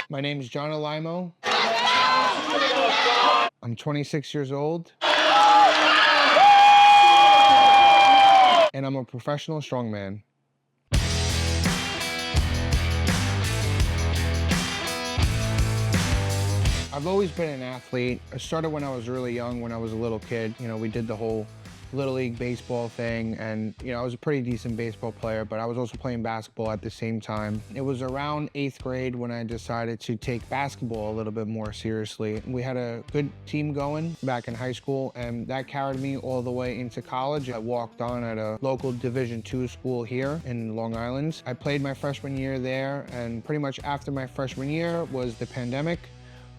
My name is Johnny Alimo. I'm 26 years old. And I'm a professional strongman. I've always been an athlete. I started when I was really young, when I was a little kid. You know, we did the whole Little League baseball thing, and you know, I was a pretty decent baseball player, but I was also playing basketball at the same time. It was around 8th grade when I decided to take basketball a little bit more seriously. We had a good team going back in high school, and that carried me all the way into college. I walked on at a local Division II school here in Long Island. I played my freshman year there, and pretty much after my freshman year was the pandemic.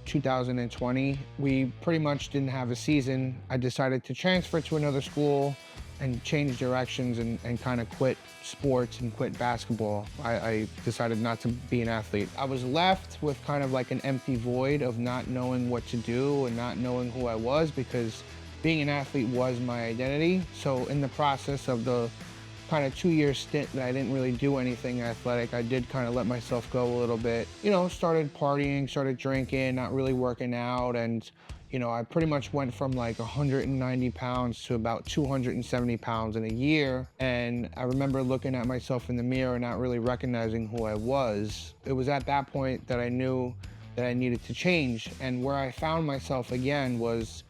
2020, we pretty much didn't have a season. I decided to transfer to another school and change directions and kind of quit sports and quit basketball. I decided not to be an athlete. I was left with kind of like an empty void of not knowing what to do and not knowing who I was, because being an athlete was my identity. So in the process of the kind of 2-year stint that I didn't really do anything athletic, I did kind of let myself go a little bit. You know, started partying, started drinking, not really working out, and you know, I pretty much went from like 190 pounds to about 270 pounds in a year. And I remember looking at myself in the mirror and not really recognizing who I was. It was at that point that I knew that I needed to change. And where I found myself again was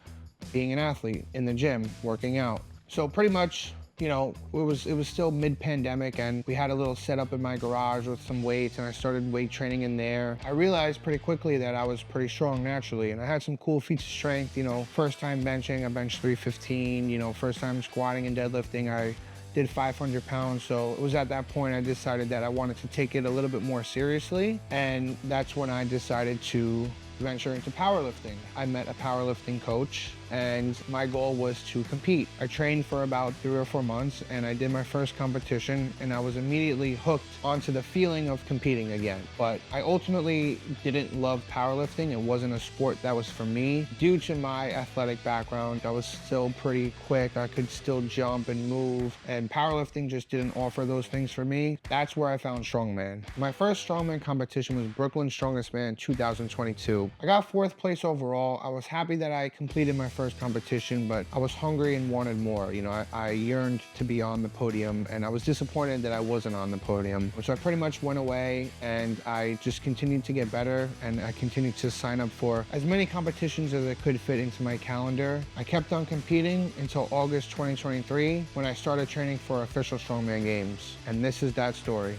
being an athlete in the gym, working out. So pretty much, you know, it was still mid-pandemic, and we had a little setup in my garage with some weights, and I started weight training in there. I realized pretty quickly that I was pretty strong naturally, and I had some cool feats of strength. You know, first time benching, I benched 315. You know, first time squatting and deadlifting, I did 500 pounds. So it was at that point I decided that I wanted to take it a little bit more seriously, and that's when I decided to venture into powerlifting. I met a powerlifting coach, and my goal was to compete. I trained for about 3 or 4 months, and I did my first competition, and I was immediately hooked onto the feeling of competing again. But I ultimately didn't love powerlifting. It wasn't a sport that was for me. Due to my athletic background, I was still pretty quick. I could still jump and move, and powerlifting just didn't offer those things for me. That's where I found strongman. My first strongman competition was Brooklyn Strongest Man 2022. I got 4th place overall. I was happy that I completed my first competition, but I was hungry and wanted more. You know, I yearned to be on the podium, and I was disappointed that I wasn't on the podium. So I pretty much went away, and I just continued to get better, and I continued to sign up for as many competitions as I could fit into my calendar. I kept on competing until August 2023, when I started training for official Strongman Games. And this is that story.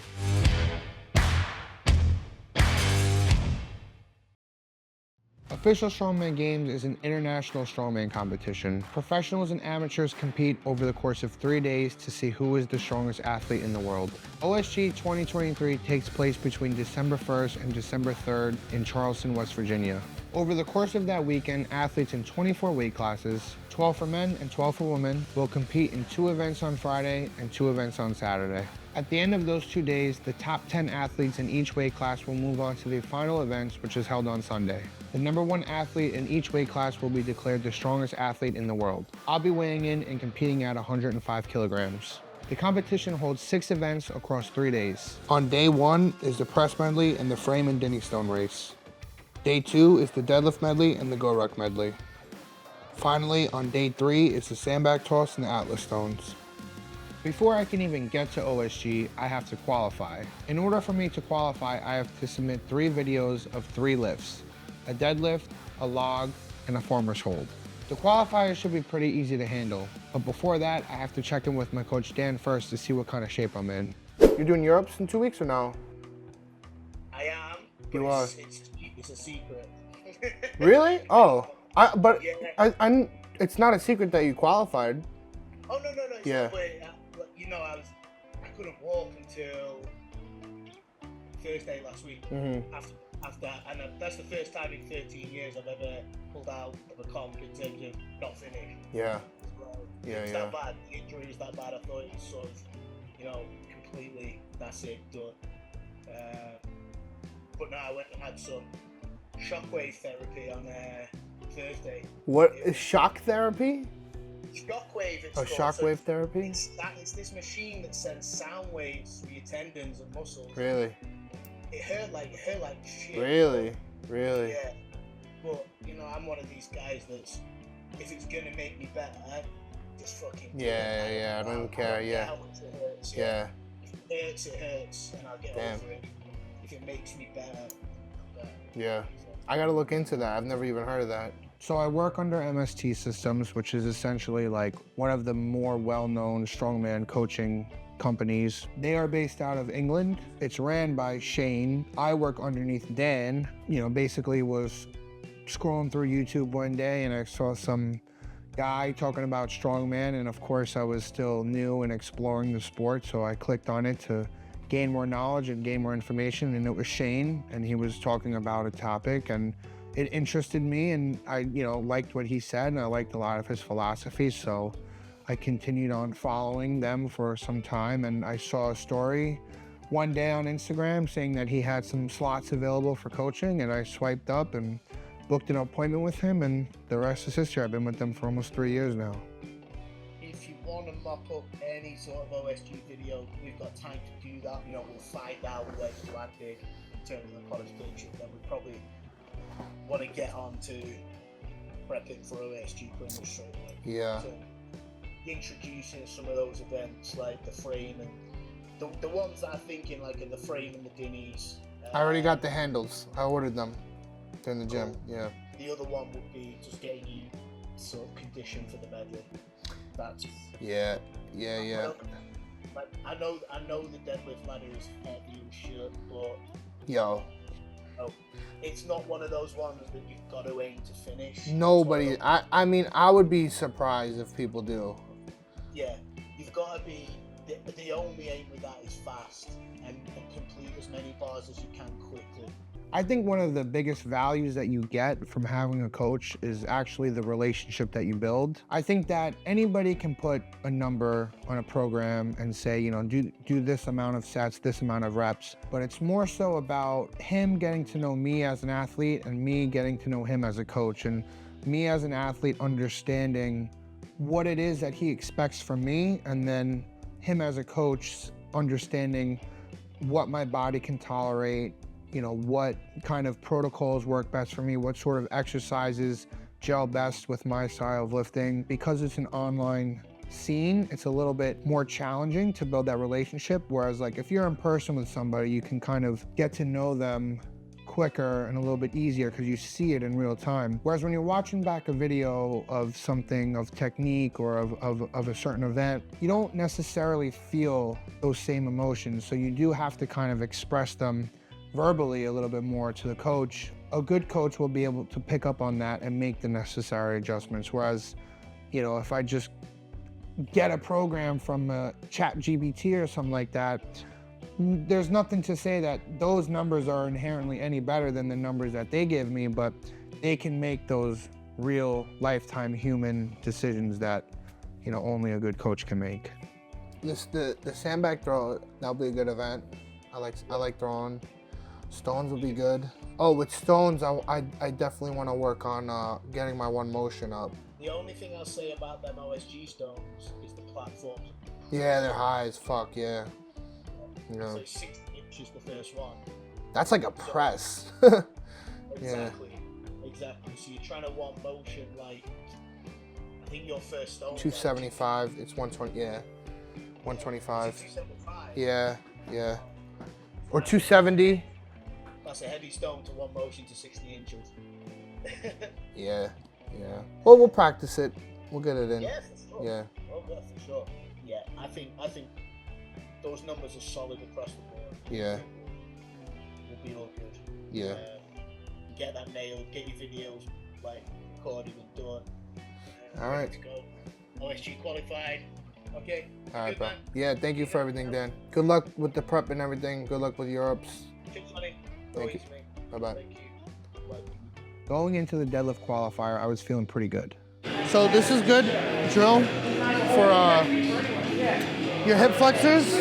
Official Strongman Games is an international strongman competition. Professionals and amateurs compete over the course of 3 days to see who is the strongest athlete in the world. OSG 2023 takes place between December 1st and December 3rd in Charleston, West Virginia. Over the course of that weekend, athletes in 24 weight classes, 12 for men and 12 for women, will compete in 2 events on Friday and 2 events on Saturday. At the end of those 2 days, the top 10 athletes in each weight class will move on to the final events, which is held on Sunday. The number 1 athlete in each weight class will be declared the strongest athlete in the world. I'll be weighing in and competing at 105 kilograms. The competition holds 6 events across 3 days. On day 1 is the press medley and the frame and Denny stone race. Day 2 is the deadlift medley and the go ruck medley. Finally, on day 3 is the sandbag toss and the Atlas stones. Before I can even get to OSG, I have to qualify. In order for me to qualify, I have to submit 3 videos of 3 lifts: a deadlift, a log, and a farmer's hold. The qualifiers should be pretty easy to handle, but before that, I have to check in with my coach Dan first to see what kind of shape I'm in. You're doing Europes in 2 weeks or no? I am. You are? It's a secret. Really? Oh, Yeah. it's not a secret that you qualified. Oh no, it's Yeah. not, but you know, I couldn't walk until Thursday last week. After and that's the first time in 13 years I've ever pulled out of a comp in terms of not finished. Yeah. So Yeah. that bad. The injury was that bad. I thought it was sort of, you know, completely, that's it, done. But no, I went and had some shockwave therapy on Thursday. What is shock therapy? Shockwave, it's Oh, called. shockwave therapy? It's this machine that sends sound waves through your tendons and muscles. Really? it hurt like shit. Really? Really? Yeah. But you know, I'm one of these guys that's, if it's gonna make me better, just fucking do it. Yeah, I don't even care, yeah. How much it hurts, Yeah. If it hurts, it hurts, and I'll get over it. If it makes me better, I'm better. Yeah. I gotta look into that. I've never even heard of that. So I work under MST Systems, which is essentially like one of the more well-known strongman coaching companies. They are based out of England. It's ran by Shane. I work underneath Dan. You know, basically was scrolling through YouTube one day and I saw some guy talking about strongman, and of course I was still new and exploring the sport, so I clicked on it to gain more knowledge and gain more information, and it was Shane, and he was talking about a topic, and it interested me, and I, you know, liked what he said, and I liked a lot of his philosophy, so I continued on following them for some time, and I saw a story one day on Instagram saying that he had some slots available for coaching, and I swiped up and booked an appointment with him, and the rest is history. I've been with them for almost 3 years now. If you want to mock up any sort of OSG video, we've got time to do that. You know, we'll find out where you landed in terms of the qualification. Then we probably want to get on to prepping for OSG pretty much straight away. Yeah. So, introducing some of those events like the frame and the ones that I'm thinking like are the frame and the dinnies. I already got the handles. I ordered them. They're in the gym, yeah. The other one would be just getting you sort of conditioned for the medley. That's Yeah. Like I know the deadlift ladder is heavy and shit, but Yo. It's not one of those ones that you've got to aim to finish. Nobody. I mean, I would be surprised if people do. Yeah, you've got to be. The only aim with that is fast and complete as many bars as you can quickly. I think one of the biggest values that you get from having a coach is actually the relationship that you build. I think that anybody can put a number on a program and say, you know, do this amount of sets, this amount of reps, but it's more so about him getting to know me as an athlete and me getting to know him as a coach, and me as an athlete understanding what it is that he expects from me, and then him as a coach understanding what my body can tolerate, you know, what kind of protocols work best for me, what sort of exercises gel best with my style of lifting. Because it's an online scene, it's a little bit more challenging to build that relationship. Whereas like if you're in person with somebody, you can kind of get to know them quicker and a little bit easier because you see it in real time. Whereas when you're watching back a video of something, of technique or of a certain event, you don't necessarily feel those same emotions. So you do have to kind of express them verbally a little bit more to the coach. A good coach will be able to pick up on that and make the necessary adjustments. Whereas, you know, if I just get a program from ChatGPT or something like that, there's nothing to say that those numbers are inherently any better than the numbers that they give me, but they can make those real lifetime human decisions that, you know, only a good coach can make. The sandbag throw, that'll be a good event. I like throwing. Stones will be good. Oh, with stones, I definitely want to work on getting my one motion up. The only thing I'll say about them OSG stones is the platforms. Yeah, they're high as fuck, yeah. You know. So 60 inches the first one. That's like a press. Exactly. Exactly. So you're trying to one motion like, I think your first stone. 275. It's 120. Yeah. 125. 275. Yeah. Or 270. That's a heavy stone to one motion to 60 inches. Yeah. Well, we'll practice it. We'll get it in. Yeah, for sure. Yeah. Oh, yeah, for sure. Yeah, I think those numbers are solid across the board. Yeah. We'll be all good. Yeah. Get that nailed. Get your videos like recorded and done. All right. Let's go. OSG qualified. Okay. All right, Good, bro. man. Yeah, thank you for everything, Dan. Good luck with the prep and everything. Good luck with Europe's. Cheers, buddy. Thank you. Bye-bye. Thank you. Bye. Going into the deadlift qualifier, I was feeling pretty good. So this is good drill for your hip flexors,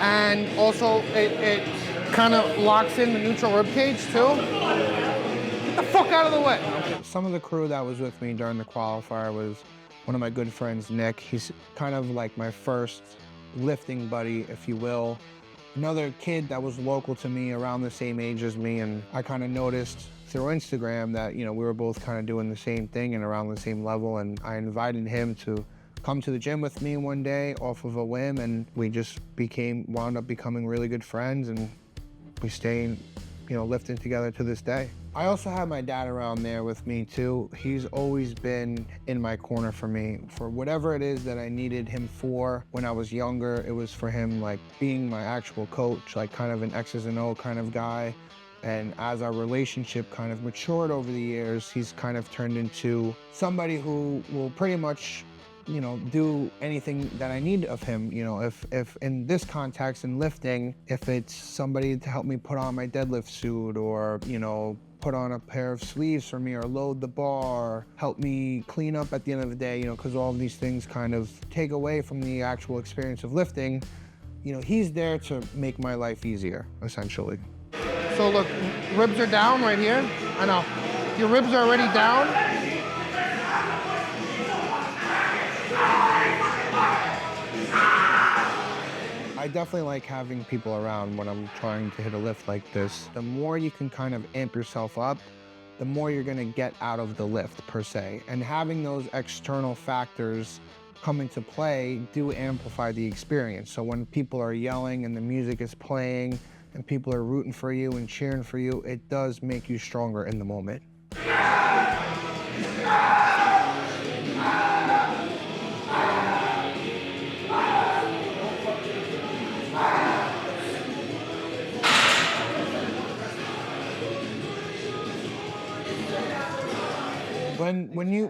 and also it kind of locks in the neutral rib cage too. Get the fuck out of the way. Some of the crew that was with me during the qualifier was one of my good friends, Nick. He's kind of like my first lifting buddy, if you will. another kid that was local to me around the same age as me, and I kind of noticed through Instagram that, you know, we were both kind of doing the same thing and around the same level, and I invited him to come to the gym with me one day off of a whim, and we just wound up becoming really good friends, and we stay, you know, lifting together to this day. I also have my dad around there with me too. He's always been in my corner for me. For whatever it is that I needed him for when I was younger, it was for him like being my actual coach, like kind of an X's and O kind of guy. And as our relationship kind of matured over the years, he's kind of turned into somebody who will pretty much, you know, do anything that I need of him. You know, if in this context in lifting, if it's somebody to help me put on my deadlift suit, or, you know, put on a pair of sleeves for me, or load the bar, help me clean up at the end of the day, you know, because all of these things kind of take away from the actual experience of lifting. You know, he's there to make my life easier, essentially. So look, ribs are down right here. I know. Your ribs are already down. I definitely like having people around when I'm trying to hit a lift like this. The more you can kind of amp yourself up, the more you're gonna get out of the lift per se. And having those external factors come into play do amplify the experience. So when people are yelling and the music is playing and people are rooting for you and cheering for you, it does make you stronger in the moment.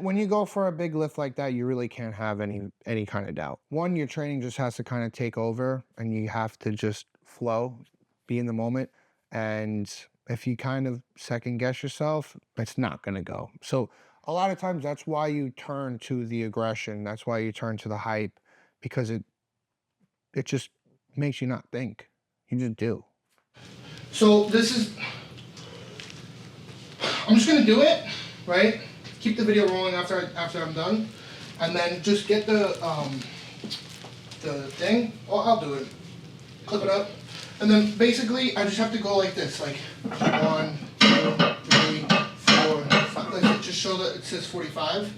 When you go for a big lift like that, you really can't have any kind of doubt. One, your training just has to kind of take over, and you have to just flow, be in the moment. And if you kind of second guess yourself, it's not gonna go. So a lot of times that's why you turn to the aggression. That's why you turn to the hype, because it just makes you not think. You just do. So I'm just gonna do it, right? Keep the video rolling after I'm done, and then just get the thing. Oh, I'll do it. Clip it up, and then basically I just have to go like this, like 1, 2, 3, 4, 5. Like just show that it says 45.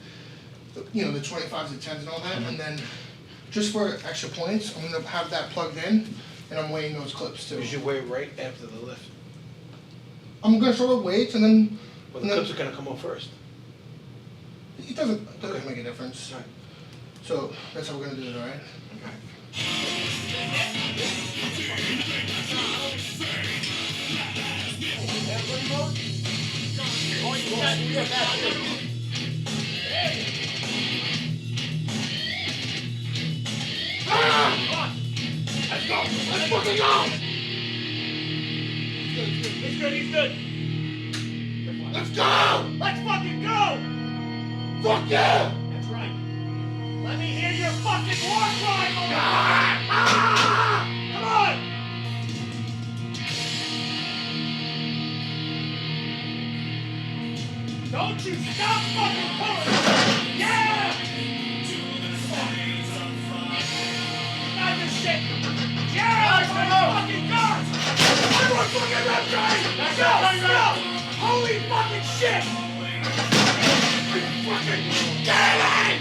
You know, the 25s and 10s and all that, and then just for extra points, I'm gonna have that plugged in, and I'm weighing those clips too. You should weigh right after the lift. I'm gonna show the weights, and then. Well, the clips are gonna come off first. It doesn't make a difference. Right. So that's how we're gonna do it, all right? Let's go! Let's fucking go! He's good, he's good. Let's go! Let's fucking go! Fuck you! That's right. Let me hear your fucking war cry, motherfucker! Come on! Don't you stop fucking pulling! Yeah! Not this shit! Yeah! Let's fucking go! Everyone fucking left train! Let's go! Let's go! Holy fucking shit! Fucking get it!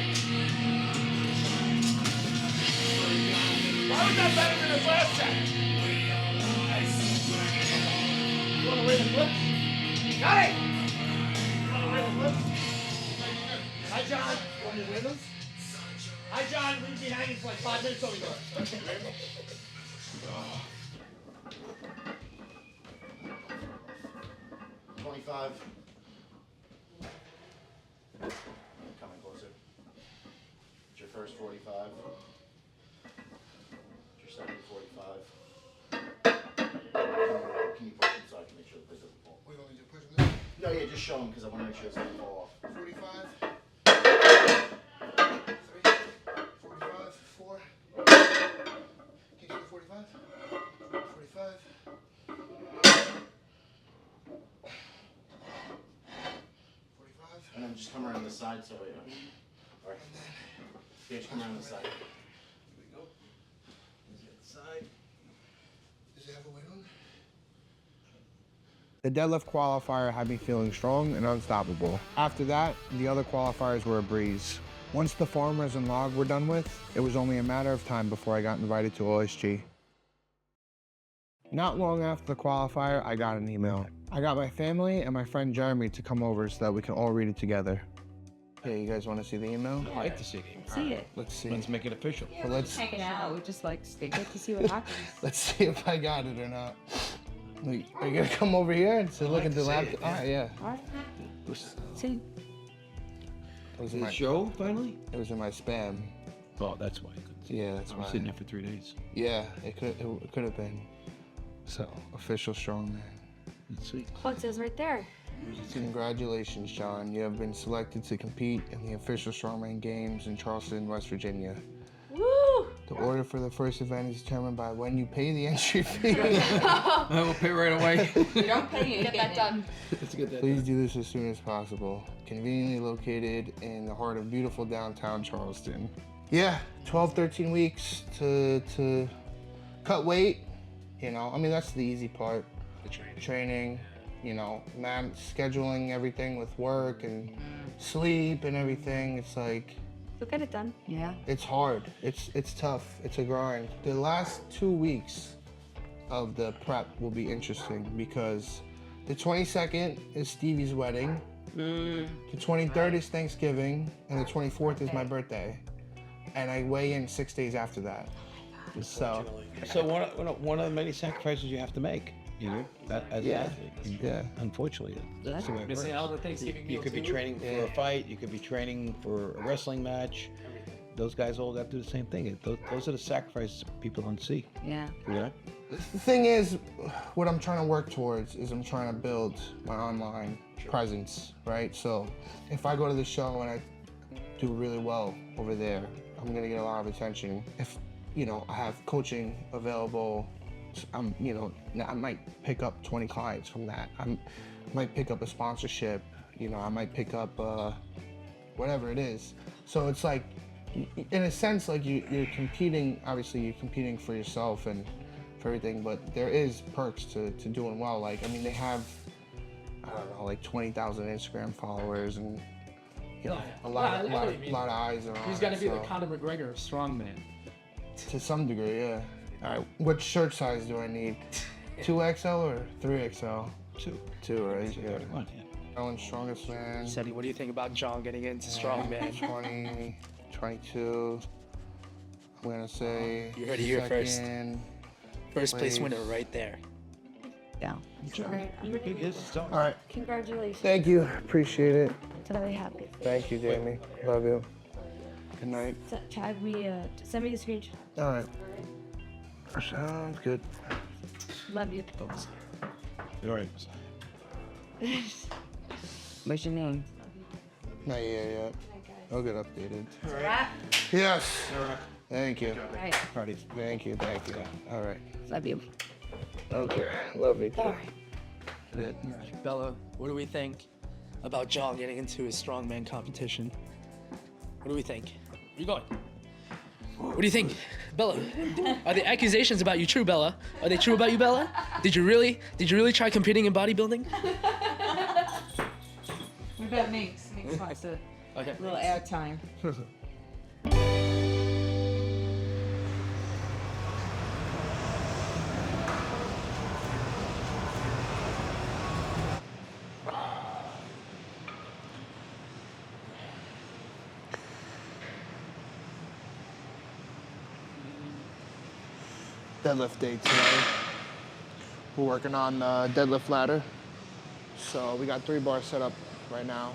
Why was that better than his last set? You wanna weigh the clips? Got it! You wanna weigh the clips? Hi, John. You want me to weigh them? Hi, John. Leave me hanging for like 5 minutes over here. 25. Coming closer. It's your first 45. It's your second 45. Can you push them so I can make sure the plate doesn't fall? We don't need to push them. No, yeah, just show them because I want to make sure it's going to fall off. 45. 3. 45. 4. Can you do the 45? 45. And then just come around the side so it. Alright. Yeah, just come around the side. Here we go. Let's get the side. This Does it have a weight on? The deadlift qualifier had me feeling strong and unstoppable. After that, the other qualifiers were a breeze. Once the farmers and log were done with, it was only a matter of time before I got invited to OSG. Not long after the qualifier, I got an email. I got my family and my friend Jeremy to come over so that we can all read it together. Hey, you guys want to see the email? I'd like to see it. See it. Let's see. Let's make it official. Well, let's Check it out. We just like get to see what happens. let's see if I got it or not. Wait, are you gonna come over here and to look at the laptop? Oh yeah. All right. See. It was Did in it my show finally? it was in my spam. Oh, that's why. I couldn't see it. Yeah, that's I was why. sitting there for 3 days. Yeah, it could have been. So official strongman. Let's see. Oh, it says right there. Congratulations, John. You have been selected to compete in the official Strongman Games in Charleston, West Virginia. Woo! The order for the first event is determined by when you pay the entry fee. I will pay right away. You don't pay. You get that done. Let's get that. Please do this as soon as possible. Conveniently located in the heart of beautiful downtown Charleston. Yeah, 12, 13 weeks to cut weight. You know, I mean, that's the easy part. The training. Training, you know, man, scheduling everything with work and sleep and everything. It's like, You'll get it done. Yeah. it's hard. It's tough. It's a grind. The last 2 weeks of the prep will be interesting because the 22nd is Stevie's wedding. The 23rd is Thanksgiving, and the 24th is my birthday. And I weigh in 6 days after that. So, one of the many sacrifices you have to make. You know, that as Yeah. an athlete. yeah. Unfortunately, that's the way it works. Missing out on Thanksgiving You meal could be too? training for a fight. You could be training for a wrestling match. Those guys all got to do the same thing. Those are the sacrifices people don't see. Yeah. You know? The thing is, what I'm trying to work towards is I'm trying to build my online presence, right? So if I go to the show and I do really well over there, I'm gonna get a lot of attention. If, you know, I have coaching available, you know, I might pick up 20 clients from that. I might pick up a sponsorship, you know, I might pick up whatever it is. So it's like, in a sense, like you're competing, obviously you're competing for yourself and for everything, but there is perks to doing well. Like, I mean, they have, I don't know, like 20,000 Instagram followers and, you know, a lot of eyes are on He's gonna it, be so- the Conor McGregor of strongman. To some degree, yeah. All right, what shirt size do I need? 2XL or 3XL? Two, right? Yeah. 31, yeah. Owen's strongest man. Seti, what do you think about John getting into strongman? 20, 22. I'm gonna say. You heard it here first. second. First place Please. winner right there. Yeah. You're big as stars. All right, Congratulations. thank you. Appreciate it. Very happy. Thank you, Jamie. Love you. Good night. Tag me. Send me the screenshot. All right. Sounds good. Love you. All right. What's your name? Not here yet. I'll get updated. Rat. Yes. Thank you. Right. Parties. Thank you. Thank you. All right. Love you. Okay. Love you. All right. Bella, what do we think about John getting into his strongman competition? What do we think? Where you going? What do you think, Bella? Are the accusations about you true, Bella? Are they true about you, Bella? Did you really try competing in bodybuilding? We bet Minx. Minx wants a Okay. little airtime. Deadlift day today. We're working on the deadlift ladder. So we got 3 bars set up right now.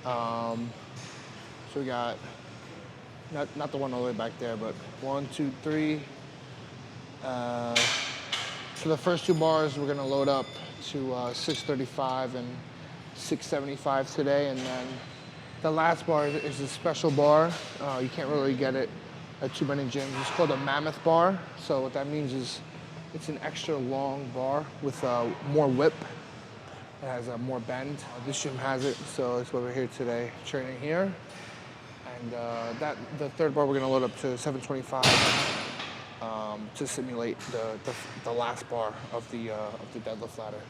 So we got, not the one all the way back there, but 1, 2, 3. So the first 2 bars we're gonna load up to 635 and 675 today, and then the last bar is a special bar. You can't really get it at too many gyms. It's called a mammoth bar. So what that means is it's an extra long bar with more whip. It has more bend. This gym has it, so that's why we're here today, training here. And the third bar we're gonna load up to 725. to simulate the last bar of the deadlift ladder.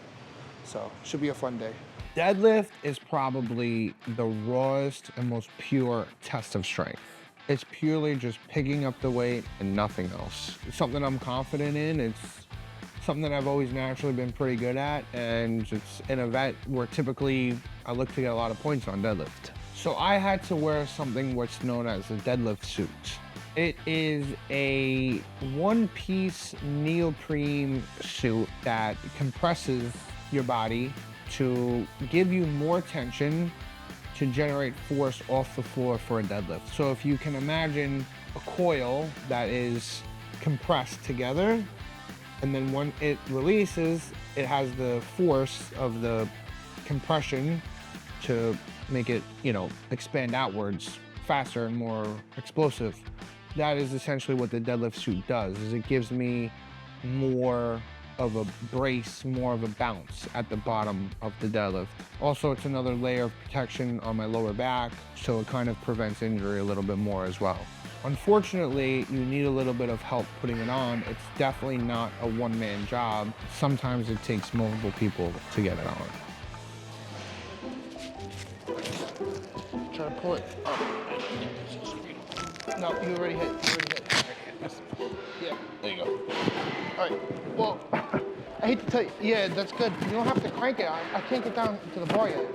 So should be a fun day. Deadlift is probably the rawest and most pure test of strength. It's purely just picking up the weight and nothing else. It's something I'm confident in. It's something that I've always naturally been pretty good at, and it's an event where typically I look to get a lot of points on deadlift. So I had to wear something what's known as a deadlift suit. It is a one-piece neoprene suit that compresses your body to give you more tension to generate force off the floor for a deadlift. So if you can imagine a coil that is compressed together, and then when it releases, it has the force of the compression to make it, expand outwards faster and more explosive. That is essentially what the deadlift suit does, is it gives me more of a brace, more of a bounce at the bottom of the deadlift. Also, it's another layer of protection on my lower back, so it kind of prevents injury a little bit more as well. Unfortunately, you need a little bit of help putting it on. It's definitely not a one-man job. Sometimes it takes multiple people to get it on. Try to pull it up. No, you already hit. Yeah, there you go. All right, well, I hate to tell you, yeah, that's good. You don't have to crank it. I can't get down to the bar yet.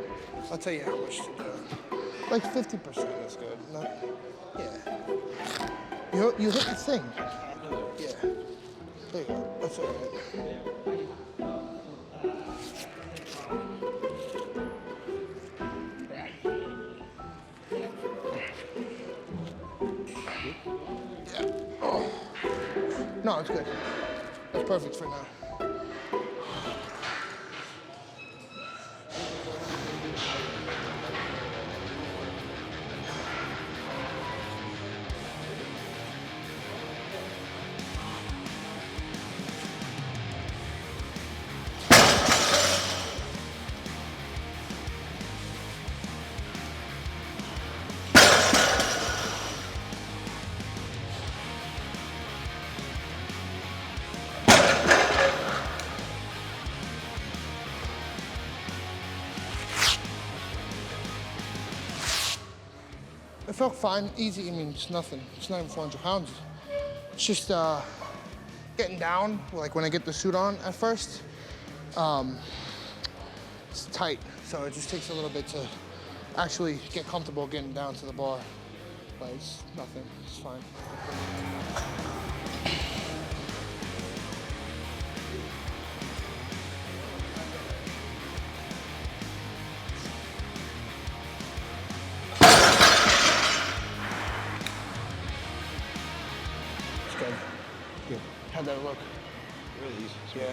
I'll tell you how much to do. Like 50% is good. Not, yeah. You hit the thing. Yeah. There you go. That's all right. No, it's good. That's perfect for now. It felt fine, easy. I mean, it's nothing. It's not even 400 pounds. It's just getting down, like when I get the suit on at first. It's tight, so it just takes a little bit to actually get comfortable getting down to the bar. But it's nothing, it's fine. Good. How'd that look? Really easy. Yeah.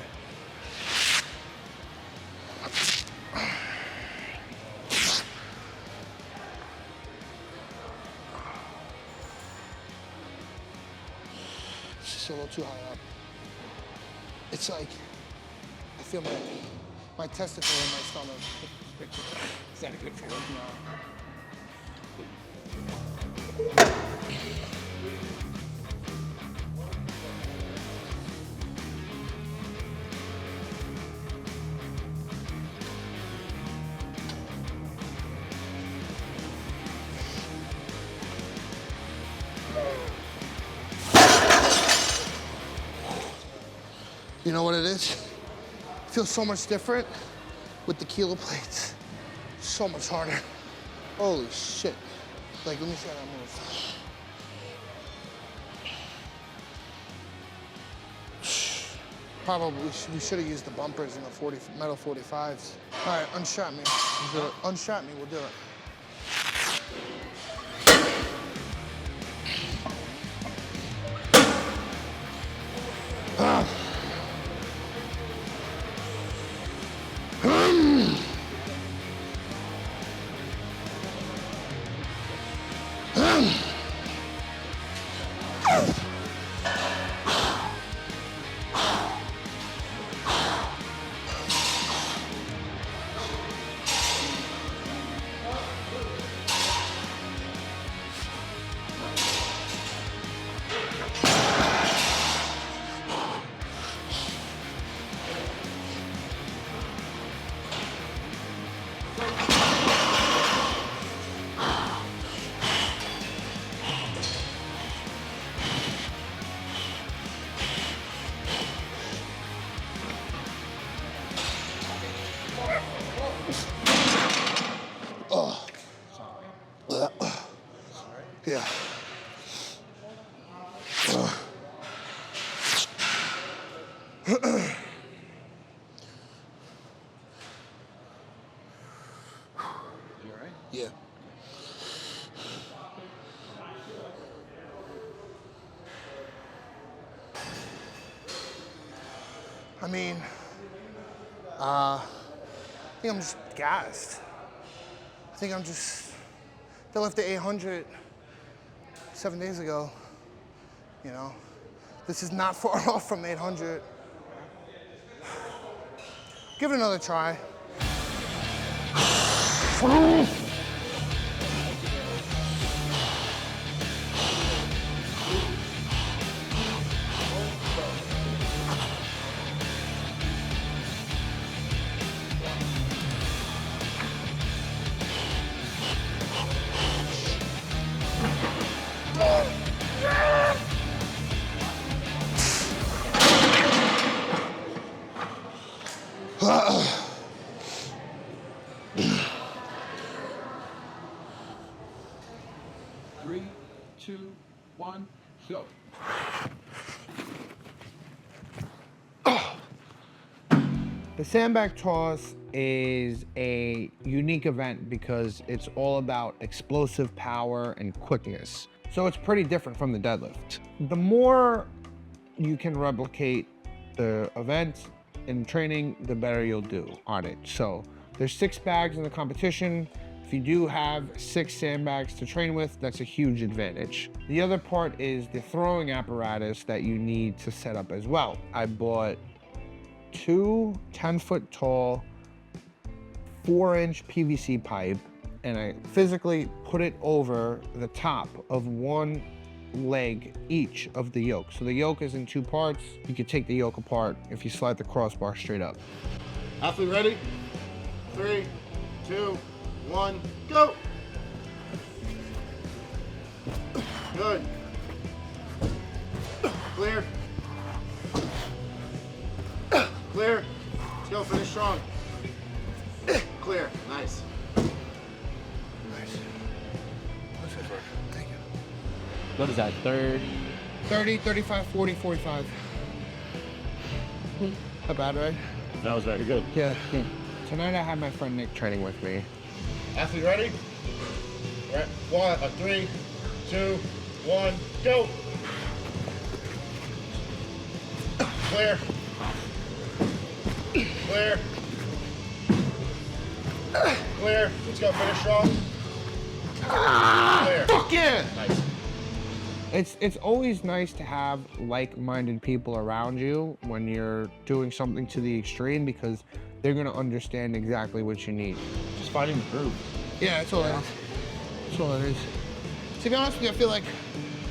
It's just a little too high up. It's like, I feel my testicle in my stomach. Is that a good feeling? No. You know what it is? It feels so much different with the kilo plates. So much harder. Holy shit. Like, let me see how that moves. Probably, we should have used the bumpers in the metal 45s. All right, unstrap me. We'll do it. Unstrap me, we'll do it. Yeah. I mean, I think I'm just gassed. I think I'm just, I left the 800 7 days ago, you know. This is not far off from 800. Give it another try. Three, two, one, go. The sandbag toss is a unique event because it's all about explosive power and quickness. So it's pretty different from the deadlift. The more you can replicate the event in training, the better you'll do on it. So there's 6 bags in the competition. If you do have 6 sandbags to train with, that's a huge advantage. The other part is the throwing apparatus that you need to set up as well. I bought 2 10-foot tall 4-inch PVC pipe, and I physically put it over the top of one leg each of the yoke. So the yoke is in 2 parts. You can take the yoke apart if you slide the crossbar straight up. Athlete ready? 3, 2, 1, go! Good. Clear. Clear. Let's go, finish strong. Clear. Nice. Nice. Thank you. What is that, third? 30, 35, 40, 45. Not bad, right? That was very good. Yeah. Tonight I had my friend Nick training with me. Athlete ready? Right. 3, 2, 1, go! Clear. Clear. Clear. Let's go. Finish strong. Clear. Fuck yeah! Nice. It's always nice to have like-minded people around you when you're doing something to the extreme because they're gonna understand exactly what you need. Just finding the groove. Yeah, that's all it is. That's all it is. To be honest with you, I feel like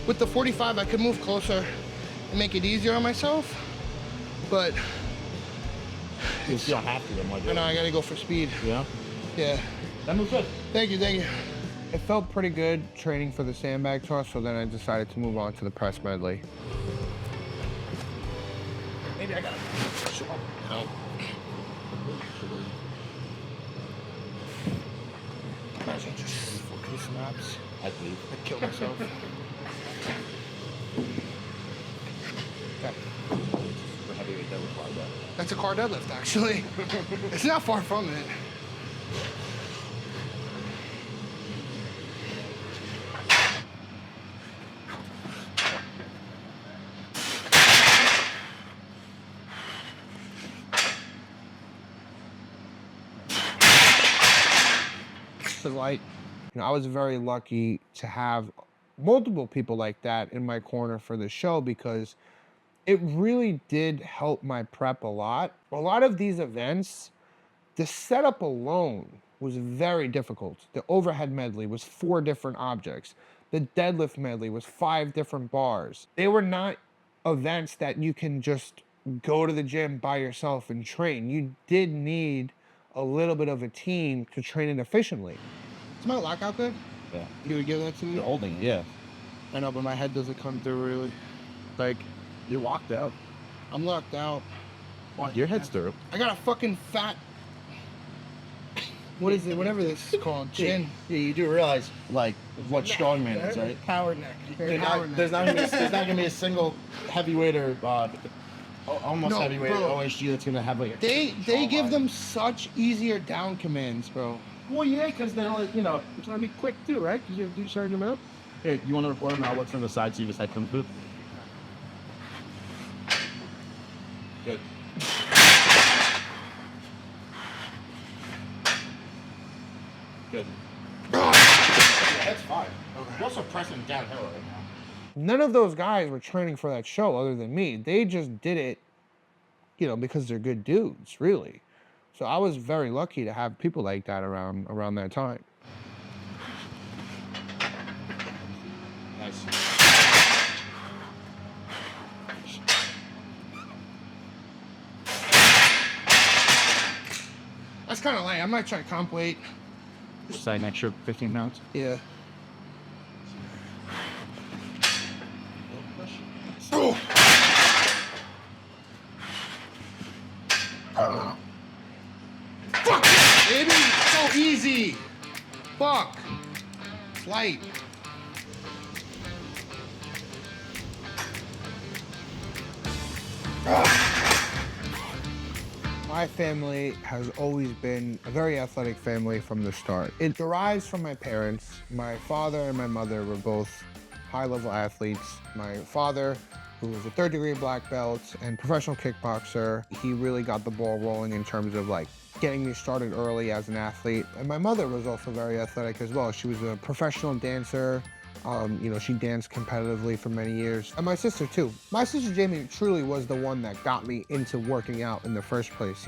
with the 45, I could move closer and make it easier on myself, but You don't have to, I'm like, I know I gotta go for speed. yeah? Yeah. That moves good. Thank you, thank you. It felt pretty good training for the sandbag toss, so then I decided to move on to the press medley. Maybe I gotta. No. Imagine just 4K snaps. I believe. I'd kill myself. Okay. For heavyweight, that was like that. That's a car deadlift, actually. It's not far from it. The light. You know, I was very lucky to have multiple people like that in my corner for the show because it really did help my prep a lot. A lot of these events, the setup alone was very difficult. The overhead medley was 4 different objects. The deadlift medley was 5 different bars. They were not events that you can just go to the gym by yourself and train. You did need a little bit of a team to train it efficiently. Is my lockout good? Yeah. You would give that to me? You're holding it, yeah. I know, but my head doesn't come through really. Like, You're locked out. I'm locked out. Your head's through. I got a fucking fat. What is it? Whatever this is called. Chin. Yeah, you do realize, like, what strongman is, right? Power neck. There's not gonna be a single heavyweight or almost No, heavyweight bro. OSG that's gonna have like a. They give them such easier down commands, bro. Well, yeah, because they're like, it's gonna be quick too, right? Because you have to do charging them up. Hey, you want to report him? I'll look from the side, see if his head comes through. Good. Good. That's fine. You're also pressing downhill right now. None of those guys were training for that show other than me. They just did it, because they're good dudes, really. So I was very lucky to have people like that around that time. Nice. That's kind of light. I might try comp weight. Just like an extra 15 pounds. Yeah. Oh. Fuck it, baby. So easy. Fuck. It's light. My family has always been a very athletic family from the start. It derives from my parents. My father and my mother were both high-level athletes. My father, who was a third-degree black belt and professional kickboxer, he really got the ball rolling in terms of getting me started early as an athlete. And my mother was also very athletic as well. She was a professional dancer. She danced competitively for many years. And my sister too. My sister Jamie truly was the one that got me into working out in the first place.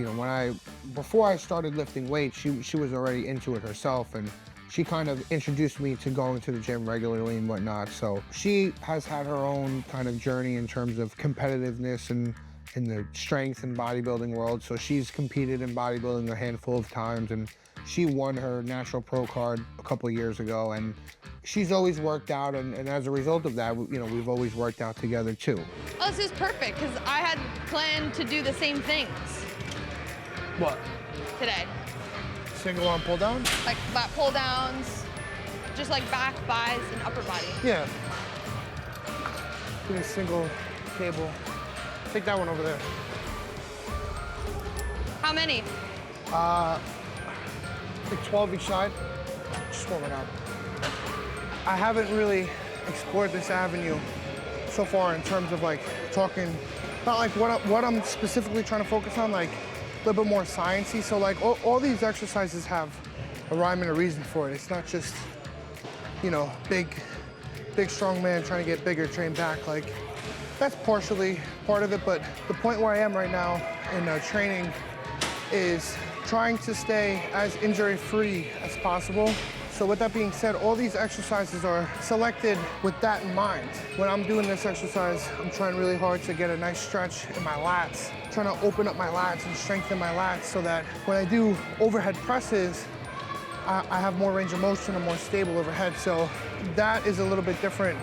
Before I started lifting weights, she was already into it herself, and she kind of introduced me to going to the gym regularly and whatnot. So she has had her own kind of journey in terms of competitiveness and in the strength and bodybuilding world. So she's competed in bodybuilding a handful of times, and she won her national pro card a couple of years ago, and she's always worked out, and as a result of that, we've always worked out together too. Oh, this is perfect, because I had planned to do the same things What? today. Single arm pull down? Like lat pull downs, just like back, buys, and upper body. Yeah. Give me a single cable. Take that one over there. How many? Like 12 each side. Just warm it up. I haven't really explored this avenue so far in terms of talking about what I'm specifically trying to focus on, a little bit more sciencey. So all these exercises have a rhyme and a reason for it. It's not just, big strong man trying to get bigger, train back. That's partially part of it, but the point where I am right now in training is trying to stay as injury-free as possible. So with that being said, all these exercises are selected with that in mind. When I'm doing this exercise, I'm trying really hard to get a nice stretch in my lats, trying to open up my lats and strengthen my lats so that when I do overhead presses, I have more range of motion and more stable overhead. So that is a little bit different.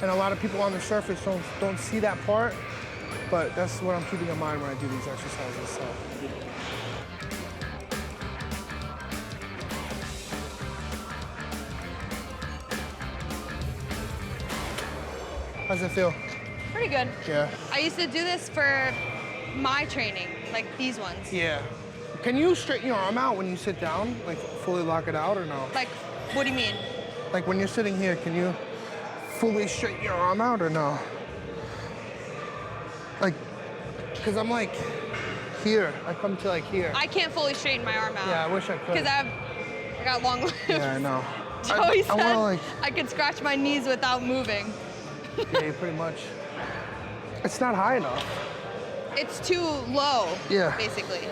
And a lot of people on the surface don't see that part, but that's what I'm keeping in mind when I do these exercises. So. How's it feel? Pretty good. Yeah. I used to do this for my training, like these ones. Yeah. Can you straighten your arm out when you sit down? Fully lock it out or no? Like, what do you mean? When you're sitting here, can you fully straighten your arm out or no? Because I'm here. I come to here. I can't fully straighten my arm out. Yeah, I wish I could. Because I got long limbs. Yeah, I know. Joey said wanna, I could scratch my knees without moving. Yeah, pretty much. It's not high enough. It's too low, Yeah. basically.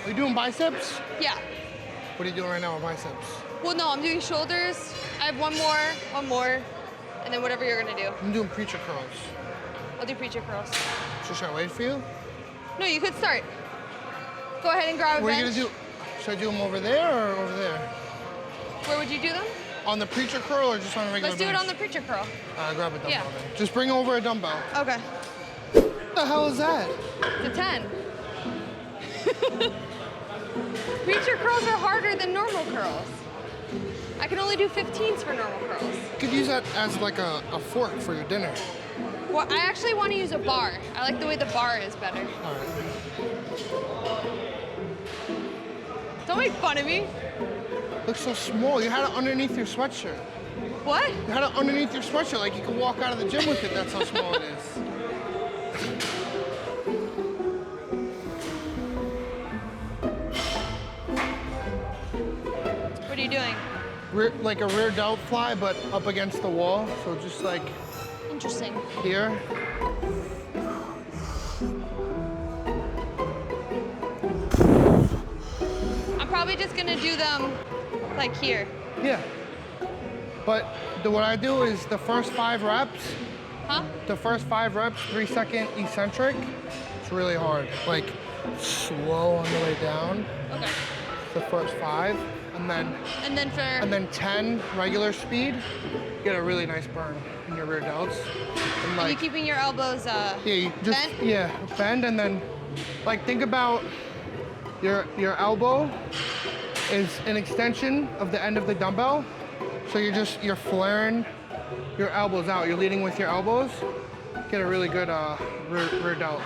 Are you doing biceps? Yeah. What are you doing right now with biceps? Well, no, I'm doing shoulders. I have one more, and then whatever you're gonna do. I'm doing preacher curls. I'll do preacher curls. So should I wait for you? No, you could start. Go ahead and grab a What are you bench. gonna do? Should I do them over there or over there? Where would you do them? On the preacher curl or just on a regular Let's do it bench? on the preacher curl. Grab a dumbbell Yeah. then. Just bring over a dumbbell. Okay. What the hell is that? The 10. Preacher curls are harder than normal curls. I can only do 15s for normal curls. You could use that as a fork for your dinner. Well, I actually want to use a bar. I like the way the bar is better. All right. Don't make fun of me. Looks so small. You had it underneath your sweatshirt. What? You had it underneath your sweatshirt, like you could walk out of the gym with it. That's how small it is. What are you doing? Like a rear delt fly, but up against the wall. So just like Interesting. here. I'm probably just gonna do them like here. Yeah. But what I do is the first 5 reps, Huh? the first 5 reps, 3-second eccentric. It's really hard. Like slow on the way down. Okay. The first 5, and then 10 regular speed. Get a really nice burn in your rear delts. And Are you keeping your elbows yeah, you just bent? bend, and then like think about your elbow is an extension of the end of the dumbbell. So you're flaring your elbows out. You're leading with your elbows. Get a really good rear delt.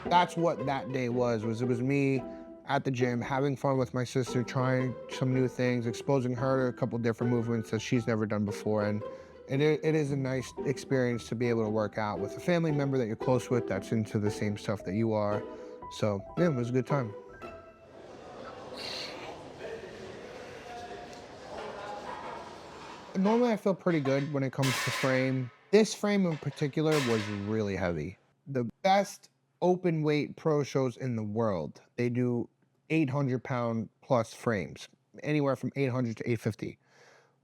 That's what that day was it was me at the gym, having fun with my sister, trying some new things, exposing her to a couple different movements that she's never done before. And it is a nice experience to be able to work out with a family member that you're close with that's into the same stuff that you are. So yeah, it was a good time. Normally I feel pretty good when it comes to frame. This frame in particular was really heavy. The best open weight pro shows in the world, they do 800-pound plus frames, anywhere from 800 to 850.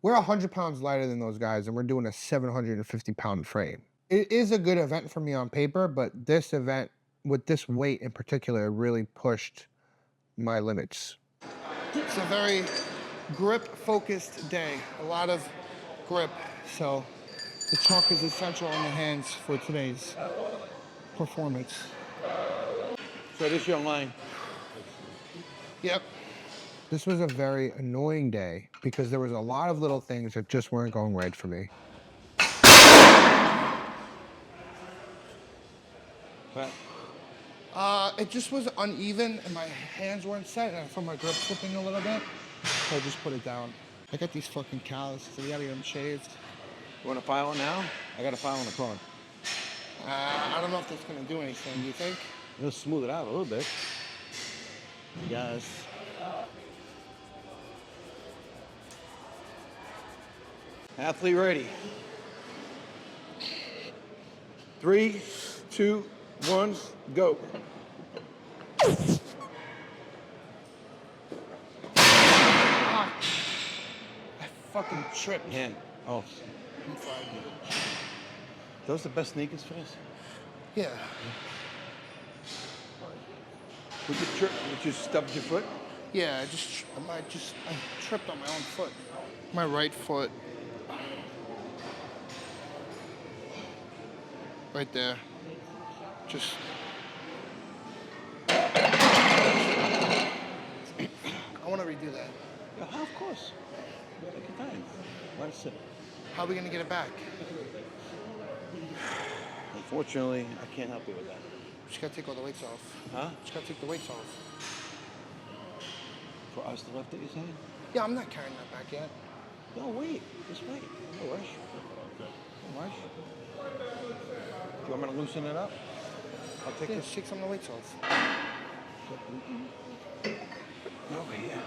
We're 100 pounds lighter than those guys, and we're doing a 750-pound frame. It is a good event for me on paper, but this event, with this weight in particular, really pushed my limits. It's a very grip-focused day. A lot of grip, so the chalk is essential on the hands for today's performance. So this young line. Yep. This was a very annoying day because there was a lot of little things that just weren't going right for me. What? It just was uneven and my hands weren't set and I felt my grip slipping a little bit. So I just put it down. I got these fucking calluses, so you gotta get them shaved. You want to file it now? I got to file on the car. I don't know if that's gonna do anything, do you think? It'll smooth it out a little bit. Yes. Athlete ready. 3, 2, 1, go. Ah, I fucking tripped. Hand. Oh. Those the best sneakers for this? Yeah. Would you trip? Would you stubbed your foot? Yeah, I tripped on my own foot. My right foot. Right there. Just. I want to redo that. Yeah, of course. Take your time. Let it sit. How are we gonna get it back? Unfortunately, I can't help you with that. Just gotta take all the weights off. Huh? Just gotta take the weights off. For us to lift it, you're saying? Yeah, I'm not carrying that back yet. No, wait. Just wait. No rush. No rush. Do you want me to loosen it up? I'll take Yeah, this. just take some of the weights off. Over here.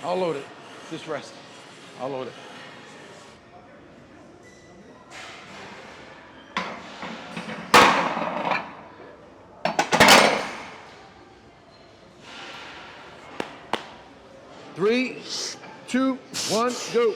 I'll load it. Just rest. I'll load it. Three, 2, 1, go.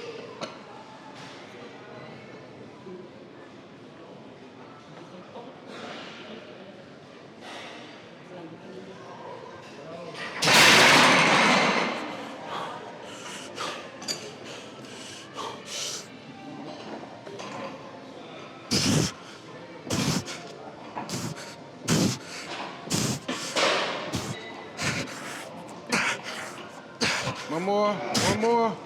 One more, one more.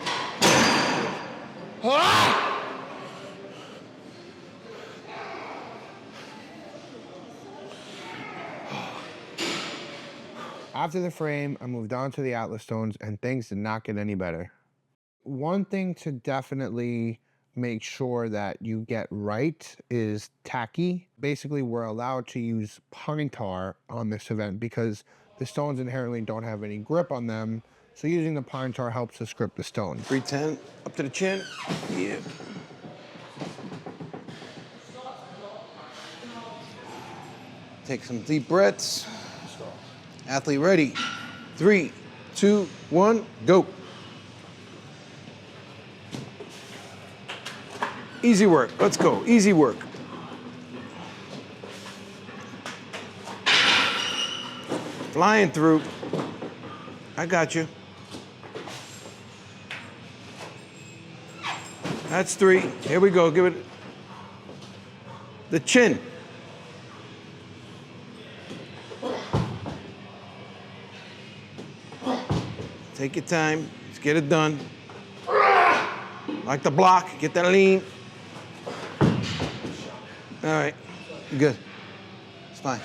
Ah! After the frame, I moved on to the Atlas stones, and things did not get any better. One thing to definitely make sure that you get right is tacky. Basically, we're allowed to use pine tar on this event because the stones inherently don't have any grip on them. So using the pine tar helps us grip the stone. 310, up to the chin. Yeah. Take some deep breaths. Athlete ready. 3, 2, 1, go. Easy work, let's go, easy work. Flying through. I got you. That's 3, here we go, give it. The chin. Take your time, let's get it done. Like the block, get that lean. All right, you're good. It's fine.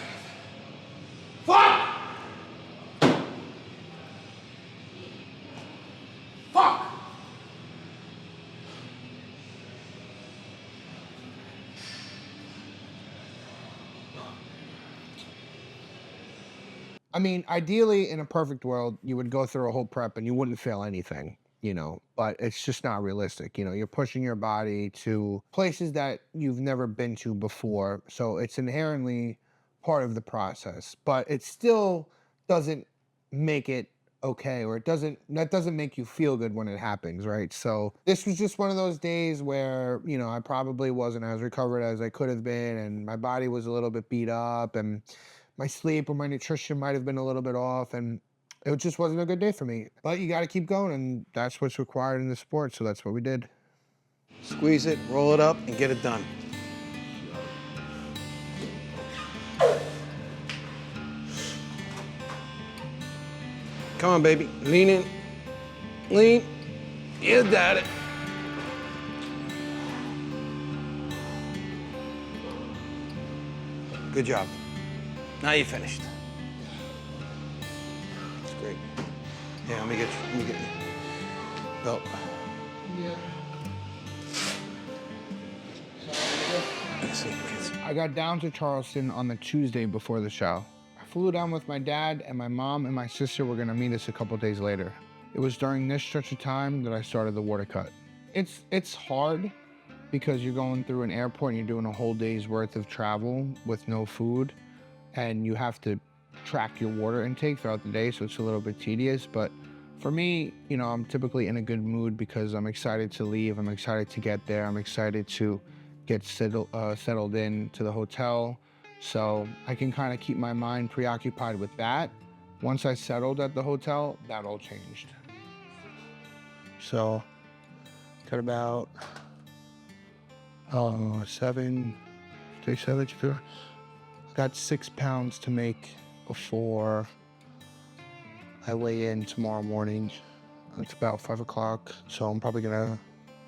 Fuck! Fuck! I mean, ideally, in a perfect world, you would go through a whole prep and you wouldn't fail anything, but it's just not realistic. You're pushing your body to places that you've never been to before. So it's inherently part of the process, but it still doesn't make it okay, or that doesn't make you feel good when it happens, right? So this was just one of those days where, I probably wasn't as recovered as I could have been, and my body was a little bit beat up, and my sleep or my nutrition might have been a little bit off, and it just wasn't a good day for me. But you got to keep going, and that's what's required in the sport, so that's what we did. Squeeze it, roll it up, and get it done. Come on, baby, lean in, lean. You got it. Good job. Now you finished. That's great. Yeah, let me get you. Belt. Yeah. I got down to Charleston on the Tuesday before the show. I flew down with my dad, and my mom and my sister were gonna meet us a couple days later. It was during this stretch of time that I started the water cut. It's hard because you're going through an airport and you're doing a whole day's worth of travel with no food, and you have to track your water intake throughout the day, so it's a little bit tedious. But for me, I'm typically in a good mood because I'm excited to leave, I'm excited to get there, I'm excited to get settled in to the hotel, so I can kind of keep my mind preoccupied with that. Once I settled at the hotel, that all changed. So, got about 7, got 6 pounds to make before I weigh in tomorrow morning. It's about 5 o'clock, so I'm probably gonna